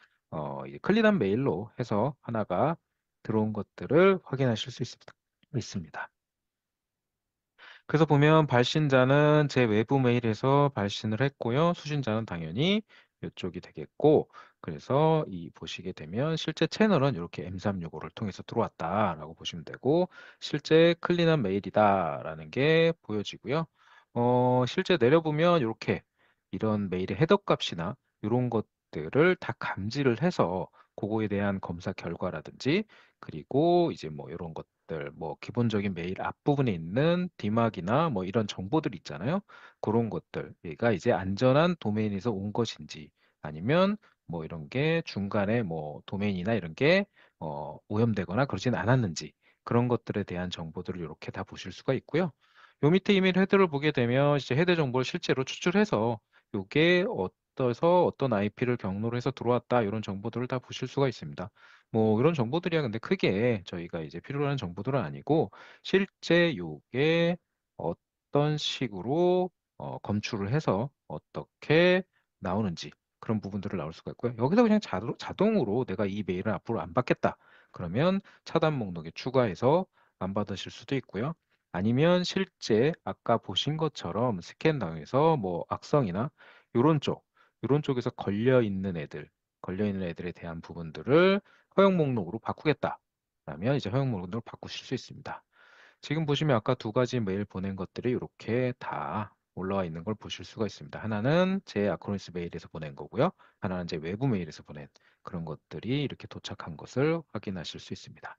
이 클린한 메일로 해서 하나가 들어온 것들을 확인하실 수 있습니다. 그래서 보면 발신자는 제 외부 메일에서 발신을 했고요. 수신자는 당연히 이쪽이 되겠고, 그래서 이 보시게 되면 실제 채널은 이렇게 M365를 통해서 들어왔다라고 보시면 되고, 실제 클린한 메일이다라는 게 보여지고요. 실제 내려보면 이렇게 이런 메일의 헤더 값이나 이런 것들을 다 감지를 해서 그거에 대한 검사 결과라든지, 그리고 이제 뭐 이런 것들 뭐 기본적인 메일 앞부분에 있는 디막이나 뭐 이런 정보들 있잖아요. 그런 것들 얘가 이제 안전한 도메인에서 온 것인지, 아니면 뭐 이런 게 중간에 뭐 도메인이나 이런 게 오염되거나 그러진 않았는지, 그런 것들에 대한 정보들을 이렇게 다 보실 수가 있고요. 요 밑에 이메일 헤더를 보게 되면 이제 헤더 정보를 실제로 추출해서 요게 어떠서 어떤 IP를 경로로 해서 들어왔다 이런 정보들을 다 보실 수가 있습니다. 뭐 이런 정보들이야 근데 크게 저희가 이제 필요로 하는 정보들은 아니고, 실제 요게 어떤 식으로 검출을 해서 어떻게 나오는지 그런 부분들을 나올 수가 있고요. 여기서 그냥 자동으로 내가 이 메일을 앞으로 안 받겠다. 그러면 차단 목록에 추가해서 안 받으실 수도 있고요. 아니면 실제 아까 보신 것처럼 스캔 당해서 뭐 악성이나 요런 요런 쪽에서 걸려 있는 애들에 대한 부분들을 허용 목록으로 바꾸겠다. 라면 이제 허용 목록으로 바꾸실 수 있습니다. 지금 보시면 아까 두 가지 메일 보낸 것들이 이렇게 다 올라와 있는 걸 보실 수가 있습니다. 하나는 제 아크로니스 메일에서 보낸 거고요. 하나는 제 외부 메일에서 보낸 그런 것들이 이렇게 도착한 것을 확인하실 수 있습니다.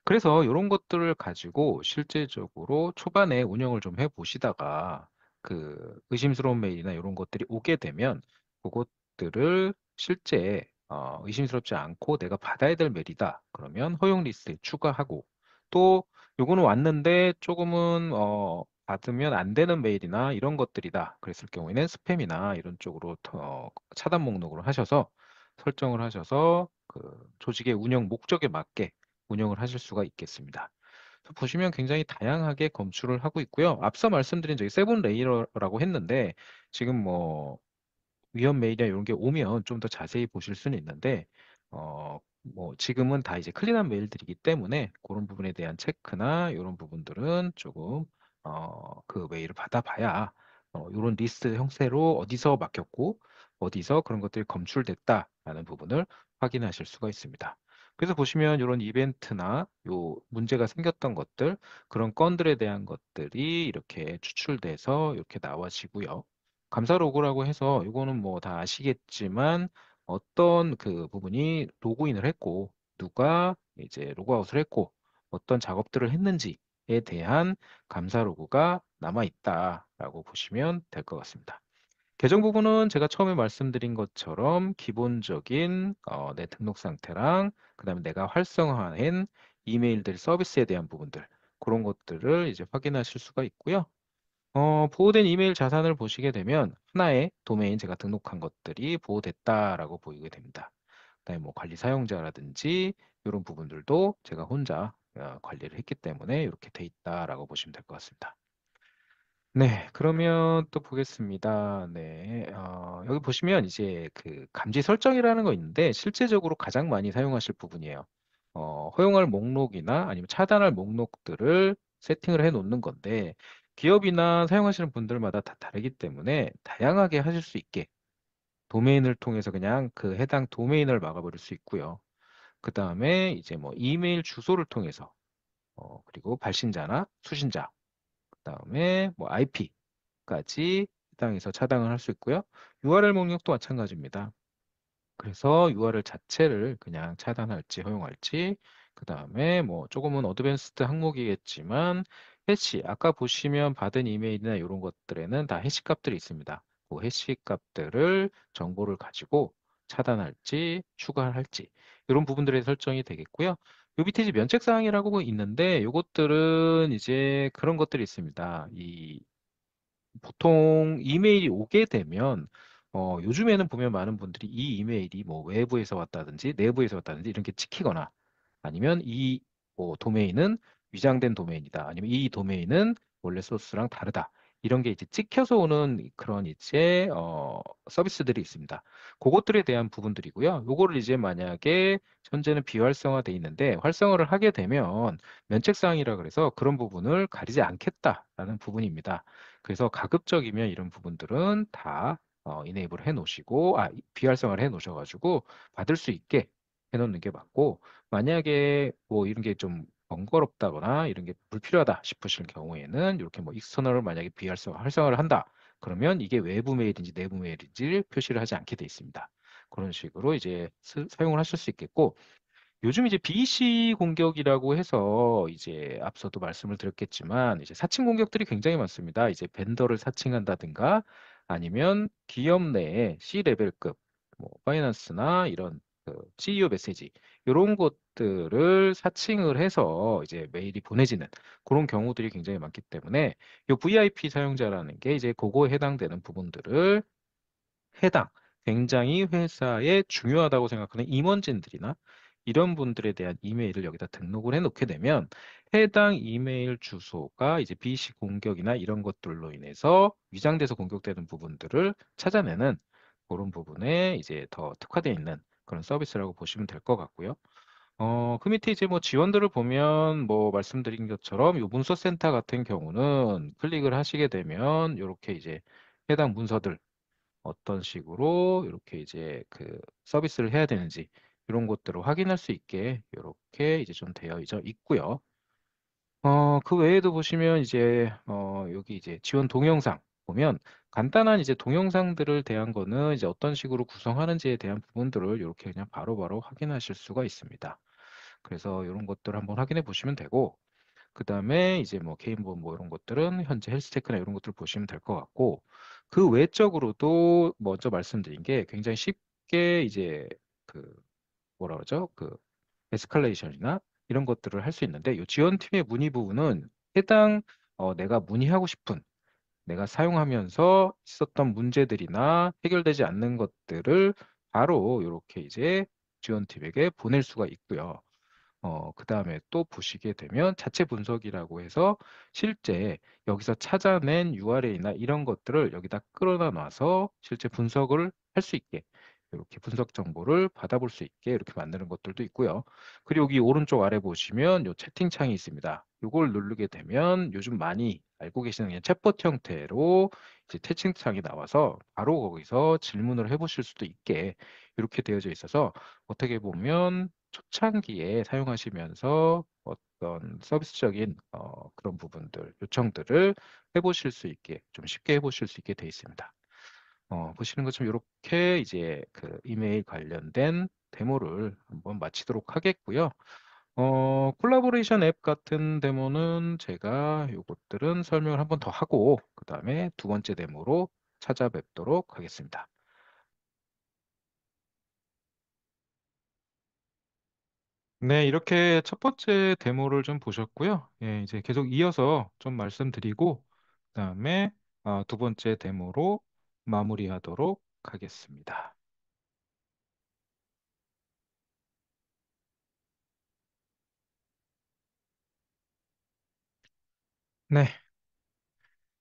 그래서 요런 것들을 가지고 실제적으로 초반에 운영을 좀 해 보시다가 그 의심스러운 메일이나 요런 것들이 오게 되면 고것들을 실제 의심스럽지 않고 '내가 받아야 될 메일이다.' 그러면 허용 리스트에 추가하고, 또 요거는 왔는데 쪼금은 받으면 안 되는 메일이나 이런 것들이다 그랬을 경우에는 스팸이나 이런 쪽으로 차단 목록으로 하셔서 설정을 하셔서 그 조직의 운영 목적에 맞게 운영을 하실 수가 있겠습니다. 그래서 보시면 굉장히 다양하게 검출을 하고 있고요. 앞서 말씀드린 저희 세븐 레이어라고 했는데, 지금 뭐 위험 메일이나 이런 게 오면 좀 더 자세히 보실 수는 있는데, 뭐 지금은 다 이제 클린한 메일들이기 때문에 그런 부분에 대한 체크나 이런 부분들은 조금 그 메일을 받아 봐야 요런 리스트 형태로 어디서 맡겼고 어디서 그런 것들이 검출됐다라는 부분을 확인하실 수가 있습니다. 그래서 보시면 이런 이벤트나 요 문제가 생겼던 것들, 그런 건들에 대한 것들이 이렇게 추출돼서 이렇게 나와지고요. 감사 로고라고 해서 이거는 뭐 다 아시겠지만 어떤 그 부분이 로그인을 했고 누가 이제 로그아웃을 했고 어떤 작업들을 했는지에 대한 감사 로그가 남아 있다라고 보시면 될 것 같습니다. 계정 부분은 제가 처음에 말씀드린 것처럼 기본적인 내 등록 상태랑 그다음에 내가 활성화한 이메일들 서비스에 대한 부분들 그런 것들을 이제 확인하실 수가 있고요. 보호된 이메일 자산을 보시게 되면 하나의 도메인 제가 등록한 것들이 보호됐다라고 보이게 됩니다. 그다음에 뭐 관리 사용자라든지 이런 부분들도 제가 혼자 관리를 했기 때문에 이렇게 돼 있다라고 보시면 될 것 같습니다. 네. 그러면 또 보겠습니다. 네. 여기 보시면 이제 그 감지 설정이라는 거 있는데 실제적으로 가장 많이 사용하실 부분이에요. 허용할 목록이나 아니면 차단할 목록들을 세팅을 해 놓는 건데 기업이나 사용하시는 분들마다 다 다르기 때문에 다양하게 하실 수 있게 도메인을 통해서 그냥 그 해당 도메인을 막아 버릴 수 있고요. 그다음에 이제 뭐 이메일 주소를 통해서 그리고 발신자나 수신자 그다음에 뭐 IP까지 해당해서 차단을 할 수 있고요. URL 목록도 마찬가지입니다. 그래서 URL 자체를 그냥 차단할지 허용할지 그다음에 뭐 조금은 어드밴스드 항목이겠지만 해시 아까 보시면 받은 이메일이나 이런 것들에는 다 해시 값들이 있습니다. 그 해시 값들을 정보를 가지고 차단할지 추가할지 이런 부분들의 설정이 되겠고요. 요 밑에 이제 면책 사항이라고 있는데 요것들은 이제 그런 것들이 있습니다. 이 보통 이메일이 오게 되면 요즘에는 보면 많은 분들이 이 이메일이 뭐 외부에서 왔다든지 내부에서 왔다든지 이렇게 찍히거나 아니면 이 뭐 도메인은 위장된 도메인이다. 아니면 이 도메인은 원래 소스랑 다르다. 이런 게 이제 찍혀서 오는 그런 이제 서비스들이 있습니다. 그것들에 대한 부분들이고요. 요거를 이제 만약에 현재는 비활성화돼 있는데 활성화를 하게 되면 면책 사항이라 그래서 그런 부분을 가리지 않겠다라는 부분입니다. 그래서 가급적이면 이런 부분들은 다 이네이블 해 놓으시고 비활성화를 해 놓으셔 가지고 받을 수 있게 해 놓는 게 맞고 만약에 뭐 이런 게 좀 번거롭다거나 이런 게 불필요하다 싶으실 경우에는 이렇게 뭐 익스터널을 만약에 활성화를 한다. 그러면 이게 외부 메일인지 내부 메일인지를 표시를 하지 않게 돼 있습니다. 그런 식으로 이제 사용을 하실 수 있겠고 요즘 이제 BC 공격이라고 해서 이제 앞서도 말씀을 드렸겠지만 이제 사칭 공격들이 굉장히 많습니다. 이제 벤더를 사칭한다든가 아니면 기업 내에 C 레벨급 뭐 파이낸스나 이런 그 CEO 메시지 요런 것들을 사칭을 해서 이제 메일이 보내지는 그런 경우들이 굉장히 많기 때문에 요 VIP 사용자라는 게 이제 고거에 해당되는 부분들을 해당 굉장히 회사에 중요하다고 생각하는 임원진들이나 이런 분들에 대한 이메일을 여기다 등록을 해 놓게 되면 해당 이메일 주소가 이제 BC 공격이나 이런 것들로 인해서 위장돼서 공격되는 부분들을 찾아내는 그런 부분에 이제 더 특화되어 있는 그런 서비스라고 보시면 될 것 같고요. 그 밑에 이제 뭐 지원들을 보면 뭐 말씀드린 것처럼 요 문서 센터 같은 경우는 클릭을 하시게 되면 요렇게 이제 해당 문서들 어떤 식으로 이렇게 이제 그 서비스를 해야 되는지 이런 것들을 확인할 수 있게 이렇게 이제 좀 되어 있고요. 그 외에도 보시면 이제 여기 이제 지원 동영상 보면 간단한 이제 동영상들을 대한 거는 이제 어떤 식으로 구성하는지에 대한 부분들을 이렇게 그냥 바로바로 확인하실 수가 있습니다. 그래서 이런 것들 한번 확인해 보시면 되고 그다음에 이제 뭐 개인 보험 뭐 이런 것들은 현재 헬스테크나 이런 것들을 보시면 될 것 같고 그 외적으로도 먼저 말씀드린 게 굉장히 쉽게 이제 그 뭐라 그러죠? 그 에스컬레이션이나 이런 것들을 할 수 있는데 요 지원팀의 문의 부분은 해당 내가 문의하고 싶은 내가 사용하면서 있었던 문제들이나 해결되지 않는 것들을 바로 요렇게 이제 지원팀에게 보낼 수가 있고요. 그다음에 또 보시게 되면 자체 분석이라고 해서 실제 여기서 찾아낸 URL이나 이런 것들을 여기다 끌어다 놔서 실제 분석을 할 수 있게 이렇게 분석 정보를 받아볼 수 있게 이렇게 만드는 것들도 있고요. 그리고 여기 오른쪽 아래 보시면 요 채팅창이 있습니다. 요걸 누르게 되면 요즘 많이 알고 계시는 그냥 챗봇 형태로 이제 채팅창이 나와서 바로 거기서 질문을 해보실 수도 있게 이렇게 되어져 있어서 어떻게 보면 초창기에 사용하시면서 어떤 서비스적인 그런 부분들, 요청들을 해보실 수 있게 좀 쉽게 해보실 수 있게 되어 있습니다. 보시는 것처럼 이렇게 이제 그 이메일 관련된 데모를 한번 마치도록 하겠고요. 콜라보레이션 앱 같은 데모는 제가 요것들은 설명을 한번 더 하고 그다음에 두 번째 데모로 찾아뵙도록 하겠습니다. 네, 이렇게 첫 번째 데모를 좀 보셨고요. 예, 이제 계속 이어서 좀 말씀드리고 그다음에 두 번째 데모로 마무리하도록 하겠습니다. 네,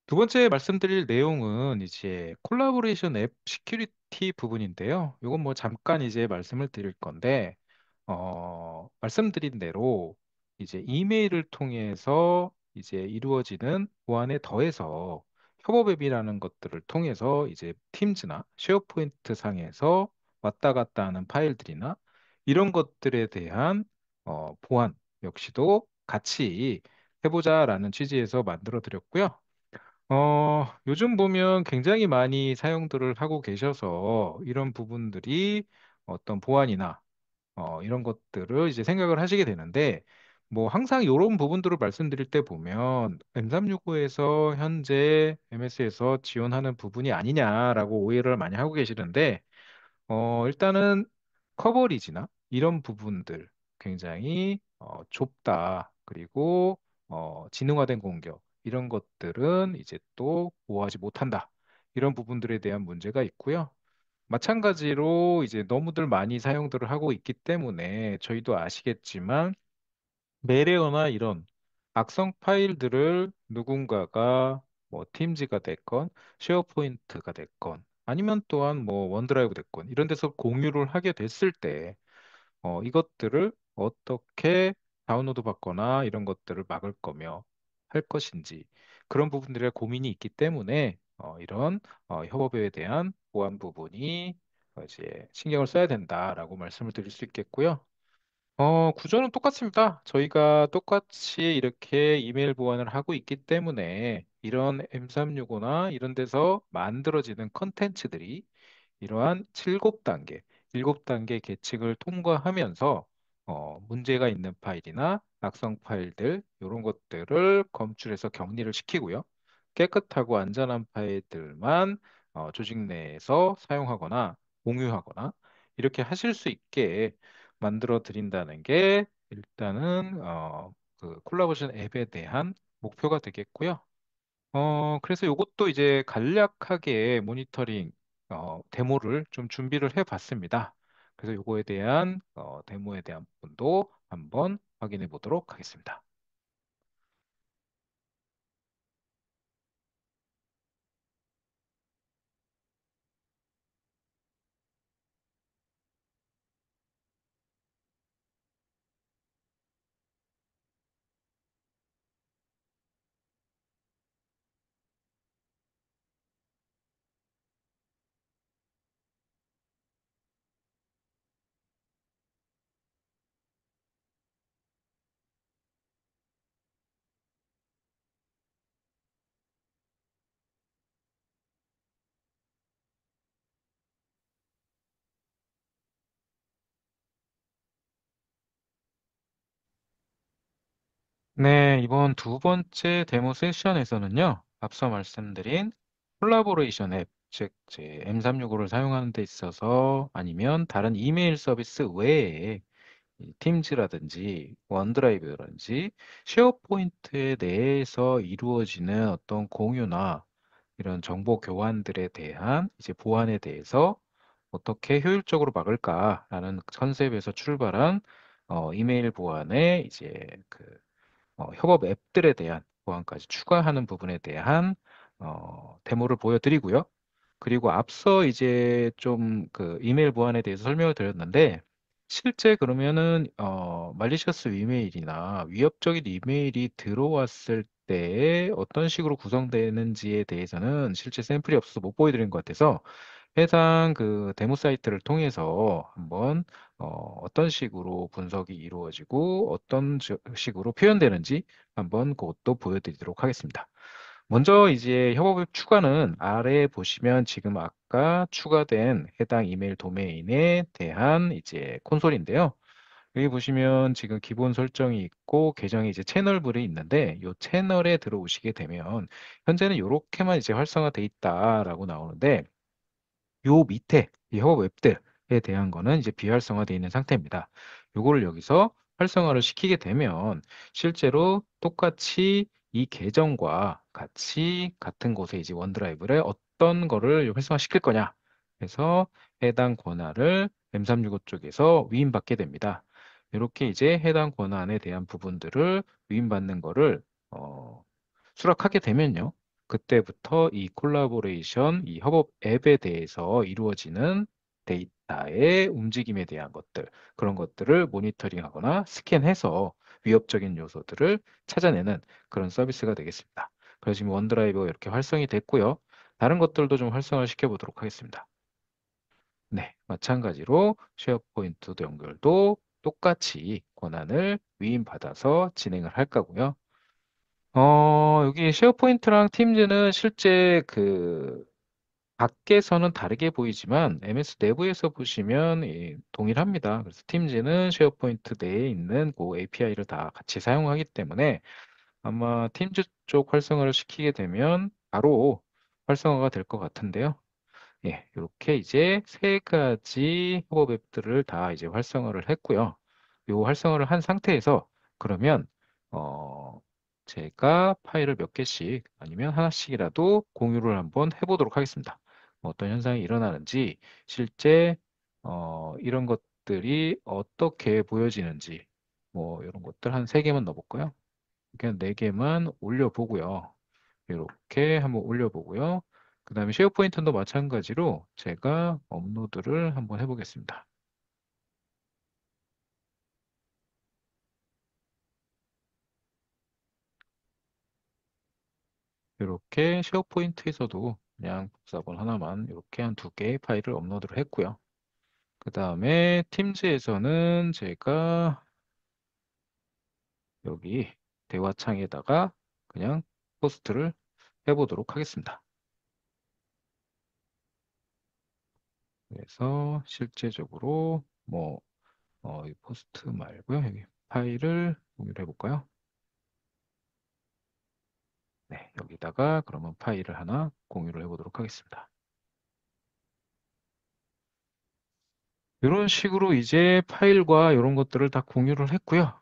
두 번째 말씀드릴 내용은 이제 콜라보레이션 앱 시큐리티 부분인데요. 이건 뭐 잠깐 이제 말씀을 드릴 건데, 말씀드린 대로 이제 이메일을 통해서 이제 이루어지는 보안에 더해서 협업 앱이라는 것들을 통해서 이제 팀즈나 쉐어포인트 상에서 왔다 갔다 하는 파일들이나 이런 것들에 대한 보안 역시도 같이 해보자라는 취지에서 만들어 드렸고요. 요즘 보면 굉장히 많이 사용들을 하고 계셔서 이런 부분들이 어떤 보안이나 이런 것들을 이제 생각을 하시게 되는데, 뭐 항상 이런 부분들을 말씀드릴 때 보면 M365에서 현재 MS에서 지원하는 부분이 아니냐라고 오해를 많이 하고 계시는데, 일단은 커버리지나 이런 부분들 굉장히 좁다. 그리고 지능화된 공격 이런 것들은 이제 또 보호하지 못한다. 이런 부분들에 대한 문제가 있고요. 마찬가지로 이제 너무들 많이 사용들을 하고 있기 때문에 저희도 아시겠지만 메레어나 이런 악성 파일들을 누군가가 뭐 팀즈가 됐건 쉐어포인트가 됐건 아니면 또한 뭐 원드라이브 됐건 이런 데서 공유를 하게 됐을 때 이것들을 어떻게 다운로드 받거나 이런 것들을 막을 거며 할 것인지 그런 부분들에 고민이 있기 때문에 이런 협업에 대한 보안 부분이 이제 신경을 써야 된다라고 말씀을 드릴 수 있겠고요. 구조는 똑같습니다. 저희가 똑같이 이렇게 이메일 보안을 하고 있기 때문에 이런 M365나 이런 데서 만들어지는 컨텐츠들이 이러한 7단계, 7단계 계층을 통과하면서 문제가 있는 파일이나 악성 파일들 이런 것들을 검출해서 격리를 시키고요. 깨끗하고 안전한 파일들만 조직 내에서 사용하거나 공유하거나 이렇게 하실 수 있게 만들어 드린다는 게 일단은 그 콜라보레이션 앱에 대한 목표가 되겠고요. 그래서 이것도 이제 간략하게 모니터링 데모를 좀 준비를 해 봤습니다. 그래서 요거에 대한 데모에 대한 부분도 한번 확인해 보도록 하겠습니다. 네, 이번 두 번째 데모 세션에서는요, 앞서 말씀드린 콜라보레이션 앱, 즉, 제 M365를 사용하는 데 있어서 아니면 다른 이메일 서비스 외에 이 팀즈라든지 원드라이브라든지 쉐어포인트 내에서 이루어지는 어떤 공유나 이런 정보 교환들에 대한 이제 보안에 대해서 어떻게 효율적으로 막을까라는 컨셉에서 출발한 이메일 보안의 이제 그 협업 앱들에 대한 보안까지 추가하는 부분에 대한 데모를 보여드리고요. 그리고 앞서 이제 좀 그 이메일 보안에 대해서 설명을 드렸는데 실제 그러면은 말리셔스 이메일이나 위협적인 이메일이 들어왔을 때에 어떤 식으로 구성되는지에 대해서는 실제 샘플이 없어서 못 보여드린 것 같아서 해당 그 데모 사이트를 통해서 한번 어떤 식으로 분석이 이루어지고 어떤 식으로 표현되는지 한번 그것도 보여드리도록 하겠습니다. 먼저 이제 협업앱 추가는 아래에 보시면 지금 아까 추가된 해당 이메일 도메인에 대한 이제 콘솔인데요. 여기 보시면 지금 기본 설정이 있고 계정이 이제 채널별이 있는데 이 채널에 들어오시게 되면 현재는 이렇게만 이제 활성화돼 있다라고 나오는데 요 밑에 이 협업 앱들에 대한 거는 이제 비활성화되어 있는 상태입니다. 요거를 여기서 활성화를 시키게 되면 실제로 똑같이 이 계정과 같이 같은 곳에 이제 원드라이브를 어떤 거를 활성화 시킬 거냐 해서 해당 권한을 M365 쪽에서 위임받게 됩니다. 이렇게 이제 해당 권한에 대한 부분들을 위임받는 거를 어, 수락하게 되면요. 그때부터 이 콜라보레이션, 이 협업 앱에 대해서 이루어지는 데이터의 움직임에 대한 것들, 그런 것들을 모니터링하거나 스캔해서 위협적인 요소들을 찾아내는 그런 서비스가 되겠습니다. 그래서 지금 원드라이브가 이렇게 활성이 됐고요. 다른 것들도 좀 활성화 시켜보도록 하겠습니다. 네, 마찬가지로 쉐어포인트도 연결도 똑같이 권한을 위임받아서 진행을 할 거고요. 여기 쉐어포인트랑 팀즈는 실제 그 밖에서는 다르게 보이지만 MS 내부에서 보시면 동일합니다. 그래서 팀즈는 쉐어포인트 내에 있는 그 API를 다 같이 사용하기 때문에 아마 팀즈 쪽 활성화를 시키게 되면 바로 활성화가 될 것 같은데요. 예, 이렇게 이제 세 가지 협업 앱들을 다 이제 활성화를 했고요. 요 활성화를 한 상태에서 그러면 어 제가 파일을 몇 개씩 아니면 하나씩이라도 공유를 한번 해보도록 하겠습니다. 어떤 현상이 일어나는지 실제 이런 것들이 어떻게 보여지는지 뭐 이런 것들 한 세 개만 넣어볼까요? 그냥 네 개만 올려보고요. 이렇게 한번 올려보고요. 그 다음에 쉐어포인트도 마찬가지로 제가 업로드를 한번 해보겠습니다. 이렇게 쉐어포인트에서도 그냥 복사본 하나만 이렇게 한 두 개의 파일을 업로드를 했고요. 그 다음에 팀즈에서는 제가 여기 대화창에다가 그냥 포스트를 해보도록 하겠습니다. 그래서 실제적으로 뭐 이 포스트 말고요. 여기 파일을 공유를 해볼까요? 네, 여기다가 그러면 파일을 하나 공유를 해보도록 하겠습니다. 이런 식으로 이제 파일과 이런 것들을 다 공유를 했고요.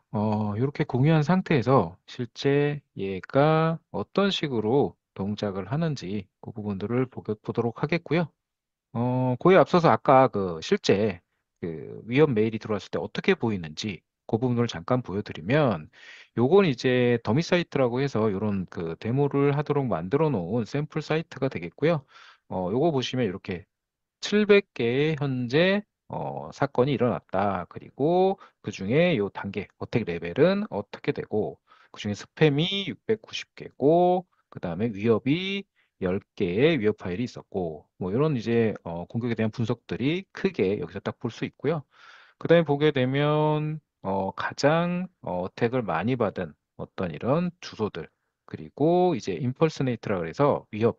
이렇게 공유한 상태에서 실제 얘가 어떤 식으로 동작을 하는지 그 부분들을 보도록 하겠고요. 그에 앞서서 아까 그 실제 그 위협 메일이 들어왔을 때 어떻게 보이는지 그 부분을 잠깐 보여드리면 요건 이제 더미 사이트라고 해서 이런 그 데모를 하도록 만들어 놓은 샘플 사이트가 되겠고요. 요거 보시면 이렇게 700개의 현재 사건이 일어났다. 그리고 그중에 요 단계, 어택 레벨은 어떻게 되고 그중에 스팸이 690개고 그다음에 위협이 10개의 위협 파일이 있었고 뭐 이런 이제 공격에 대한 분석들이 크게 여기서 딱 볼 수 있고요. 그다음에 보게 되면 가장 어택을 많이 받은 어떤 이런 주소들 그리고 이제 임펄스네이트라 그래서 위협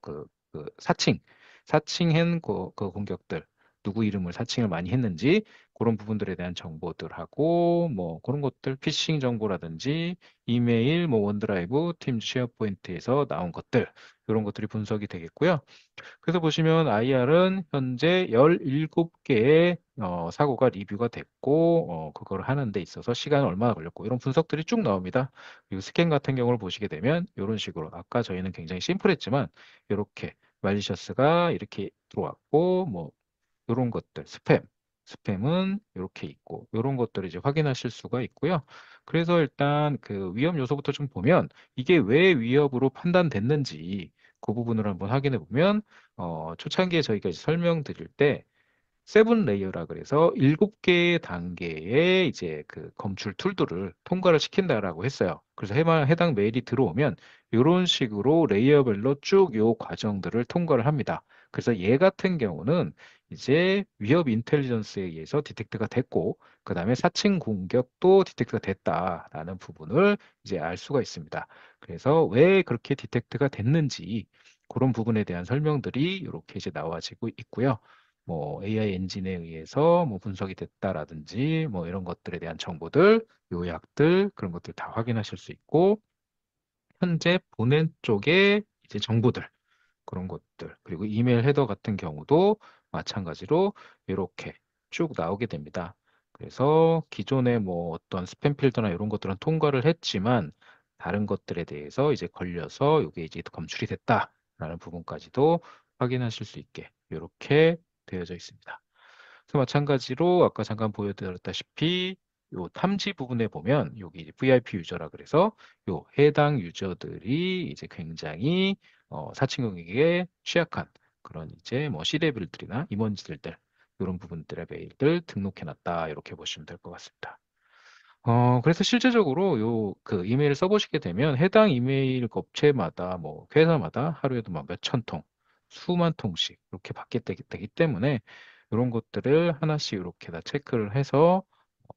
사칭한 그 공격들 누구 이름을 사칭을 많이 했는지 그런 부분들에 대한 정보들하고 뭐 그런 것들 피싱 정보라든지 이메일 뭐 원드라이브 팀즈 쉐어포인트에서 나온 것들 이런 것들이 분석이 되겠고요. 그래서 보시면 IR은 현재 17개의 사고가 리뷰가 됐고 그걸 하는 데 있어서 시간이 얼마나 걸렸고 이런 분석들이 쭉 나옵니다. 그리고 스캔 같은 경우를 보시게 되면 이런 식으로 아까 저희는 굉장히 심플했지만 이렇게 말리셔스가 이렇게 들어왔고 뭐 이런 것들 스팸은 이렇게 있고 이런 것들을 이제 확인하실 수가 있고요. 그래서 일단 그 위험 요소부터 좀 보면 이게 왜 위협으로 판단됐는지 그 부분을 한번 확인해 보면 초창기에 저희가 이제 설명드릴 때 세븐 레이어라 그래서 7개의 단계의 이제 그 검출 툴들을 통과를 시킨다라고 했어요. 그래서 해당 메일이 들어오면 이런 식으로 레이어별로 쭉 요 과정들을 통과를 합니다. 그래서 얘 같은 경우는 이제 위협 인텔리전스에 의해서 디텍트가 됐고, 그 다음에 사칭 공격도 디텍트가 됐다라는 부분을 이제 알 수가 있습니다. 그래서 왜 그렇게 디텍트가 됐는지 그런 부분에 대한 설명들이 이렇게 이제 나와지고 있고요. 뭐 AI 엔진에 의해서 뭐 분석이 됐다라든지 뭐 이런 것들에 대한 정보들, 요약들 그런 것들 다 확인하실 수 있고, 현재 보낸 쪽에 이제 정보들 그런 것들, 그리고 이메일 헤더 같은 경우도 마찬가지로 이렇게 쭉 나오게 됩니다. 그래서 기존에 뭐 어떤 스팸 필터나 이런 것들은 통과를 했지만 다른 것들에 대해서 이제 걸려서 이게 이제 검출이 됐다라는 부분까지도 확인하실 수 있게 이렇게 되어져 있습니다. 그래서 마찬가지로 아까 잠깐 보여드렸다시피 요 탐지 부분에 보면 여기 이제 VIP 유저라 그래서 요 해당 유저들이 이제 굉장히 사칭 공격에 취약한 그런 이제 뭐 C레벨들이나 임원진들 이런 부분들의 메일들 등록해 놨다 이렇게 보시면 될 것 같습니다. 그래서 실제적으로 요 그 이메일을 써보시게 되면 해당 이메일 업체마다 뭐 회사마다 하루에도 막 몇천 통, 수만 통씩 이렇게 받게 되기 때문에 이런 것들을 하나씩 이렇게 다 체크를 해서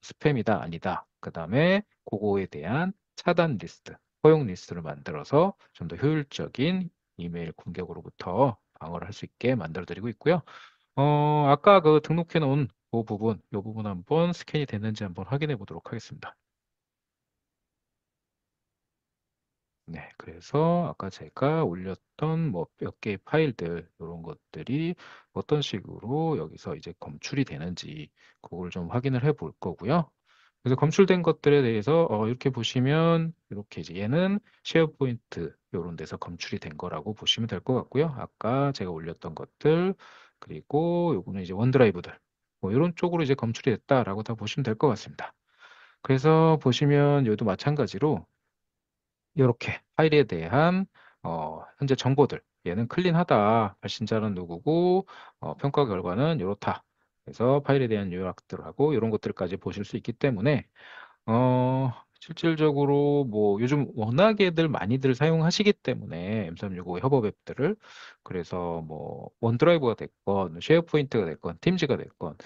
스팸이다 아니다. 그다음에 그거에 대한 차단 리스트, 허용 리스트를 만들어서 좀 더 효율적인 이메일 공격으로부터 방어를 할 수 있게 만들어 드리고 있고요. 아까 그 등록해 놓은 그 부분, 이 부분 한번 스캔이 됐는지 한번 확인해 보도록 하겠습니다. 네, 그래서 아까 제가 올렸던 뭐 몇 개의 파일들, 이런 것들이 어떤 식으로 여기서 이제 검출이 되는지 그걸 좀 확인을 해 볼 거고요. 그래서 검출된 것들에 대해서 이렇게 보시면 이렇게 이제 얘는 쉐어포인트 이런 데서 검출이 된 거라고 보시면 될 것 같고요. 아까 제가 올렸던 것들 그리고 요거는 이제 원드라이브들 뭐 이런 쪽으로 이제 검출이 됐다라고 다 보시면 될 것 같습니다. 그래서 보시면 여기도 마찬가지로 이렇게 파일에 대한 현재 정보들 얘는 클린하다. 발신자는 누구고 평가 결과는 이렇다. 그래서 파일에 대한 요약들하고 이런 것들까지 보실 수 있기 때문에 실질적으로 뭐 요즘 워낙에들 많이들 사용하시기 때문에 M365 협업 앱들을 그래서 뭐 원드라이브가 됐건 쉐어포인트가 됐건 팀즈가 됐건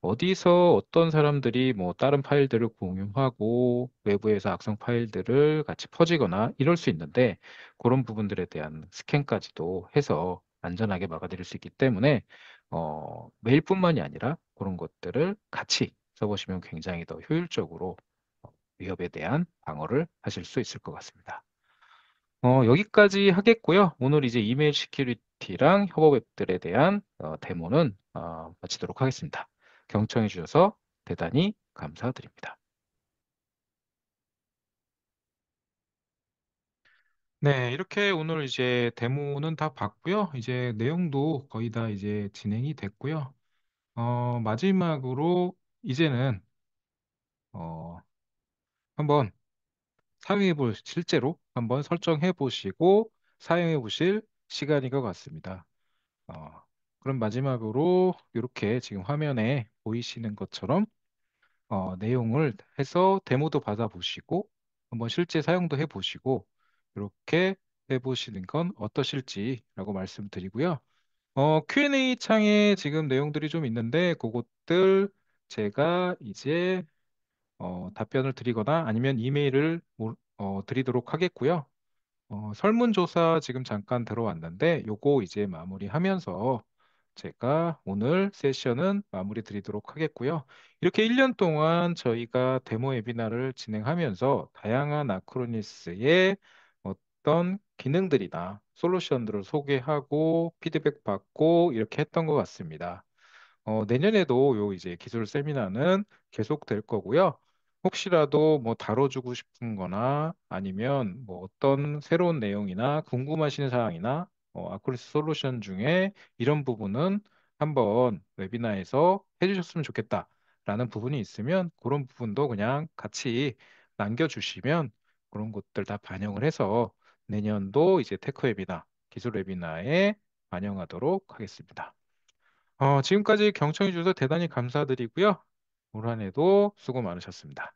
어디서 어떤 사람들이 뭐 다른 파일들을 공유하고 외부에서 악성 파일들을 같이 퍼지거나 이럴 수 있는데 그런 부분들에 대한 스캔까지도 해서 안전하게 막아드릴 수 있기 때문에 메일뿐만이 아니라 그런 것들을 같이 써보시면 굉장히 더 효율적으로 위협에 대한 방어를 하실 수 있을 것 같습니다. 여기까지 하겠고요. 오늘 이제 이메일 시큐리티랑 협업 앱들에 대한 데모는 마치도록 하겠습니다. 경청해 주셔서 대단히 감사드립니다. 네, 이렇게 오늘 이제 데모는 다 봤고요. 이제 내용도 거의 다 이제 진행이 됐고요. 마지막으로 이제는 어, 한번 실제로 한번 설정해 보시고 사용해 보실 시간인 것 같습니다. 어, 그럼 마지막으로 이렇게 지금 화면에 보이시는 것처럼 내용을 해서 데모도 받아보시고 한번 실제 사용도 해보시고 이렇게 해보시는 건 어떠실지라고 말씀드리고요. Q&A 창에 지금 내용들이 좀 있는데 그것들 제가 이제 답변을 드리거나 아니면 이메일을 드리도록 하겠고요. 설문조사 지금 잠깐 들어왔는데 요거 이제 마무리하면서 제가 오늘 세션은 마무리 드리도록 하겠고요. 이렇게 1년 동안 저희가 데모 웨비나를 진행하면서 다양한 아크로니스의 어떤 기능들이나 솔루션들을 소개하고 피드백 받고 이렇게 했던 것 같습니다. 내년에도 요 이제 기술 세미나는 계속될 거고요. 혹시라도 뭐 다뤄주고 싶은 거나 아니면 뭐 어떤 새로운 내용이나 궁금하신 사항이나 아크로스 솔루션 중에 이런 부분은 한번 웨비나에서 해주셨으면 좋겠다라는 부분이 있으면 그런 부분도 그냥 같이 남겨주시면 그런 것들 다 반영을 해서 내년도 이제 테크 웨비나, 기술 웨비나에 반영하도록 하겠습니다. 지금까지 경청해 주셔서 대단히 감사드리고요. 올 한 해도 수고 많으셨습니다.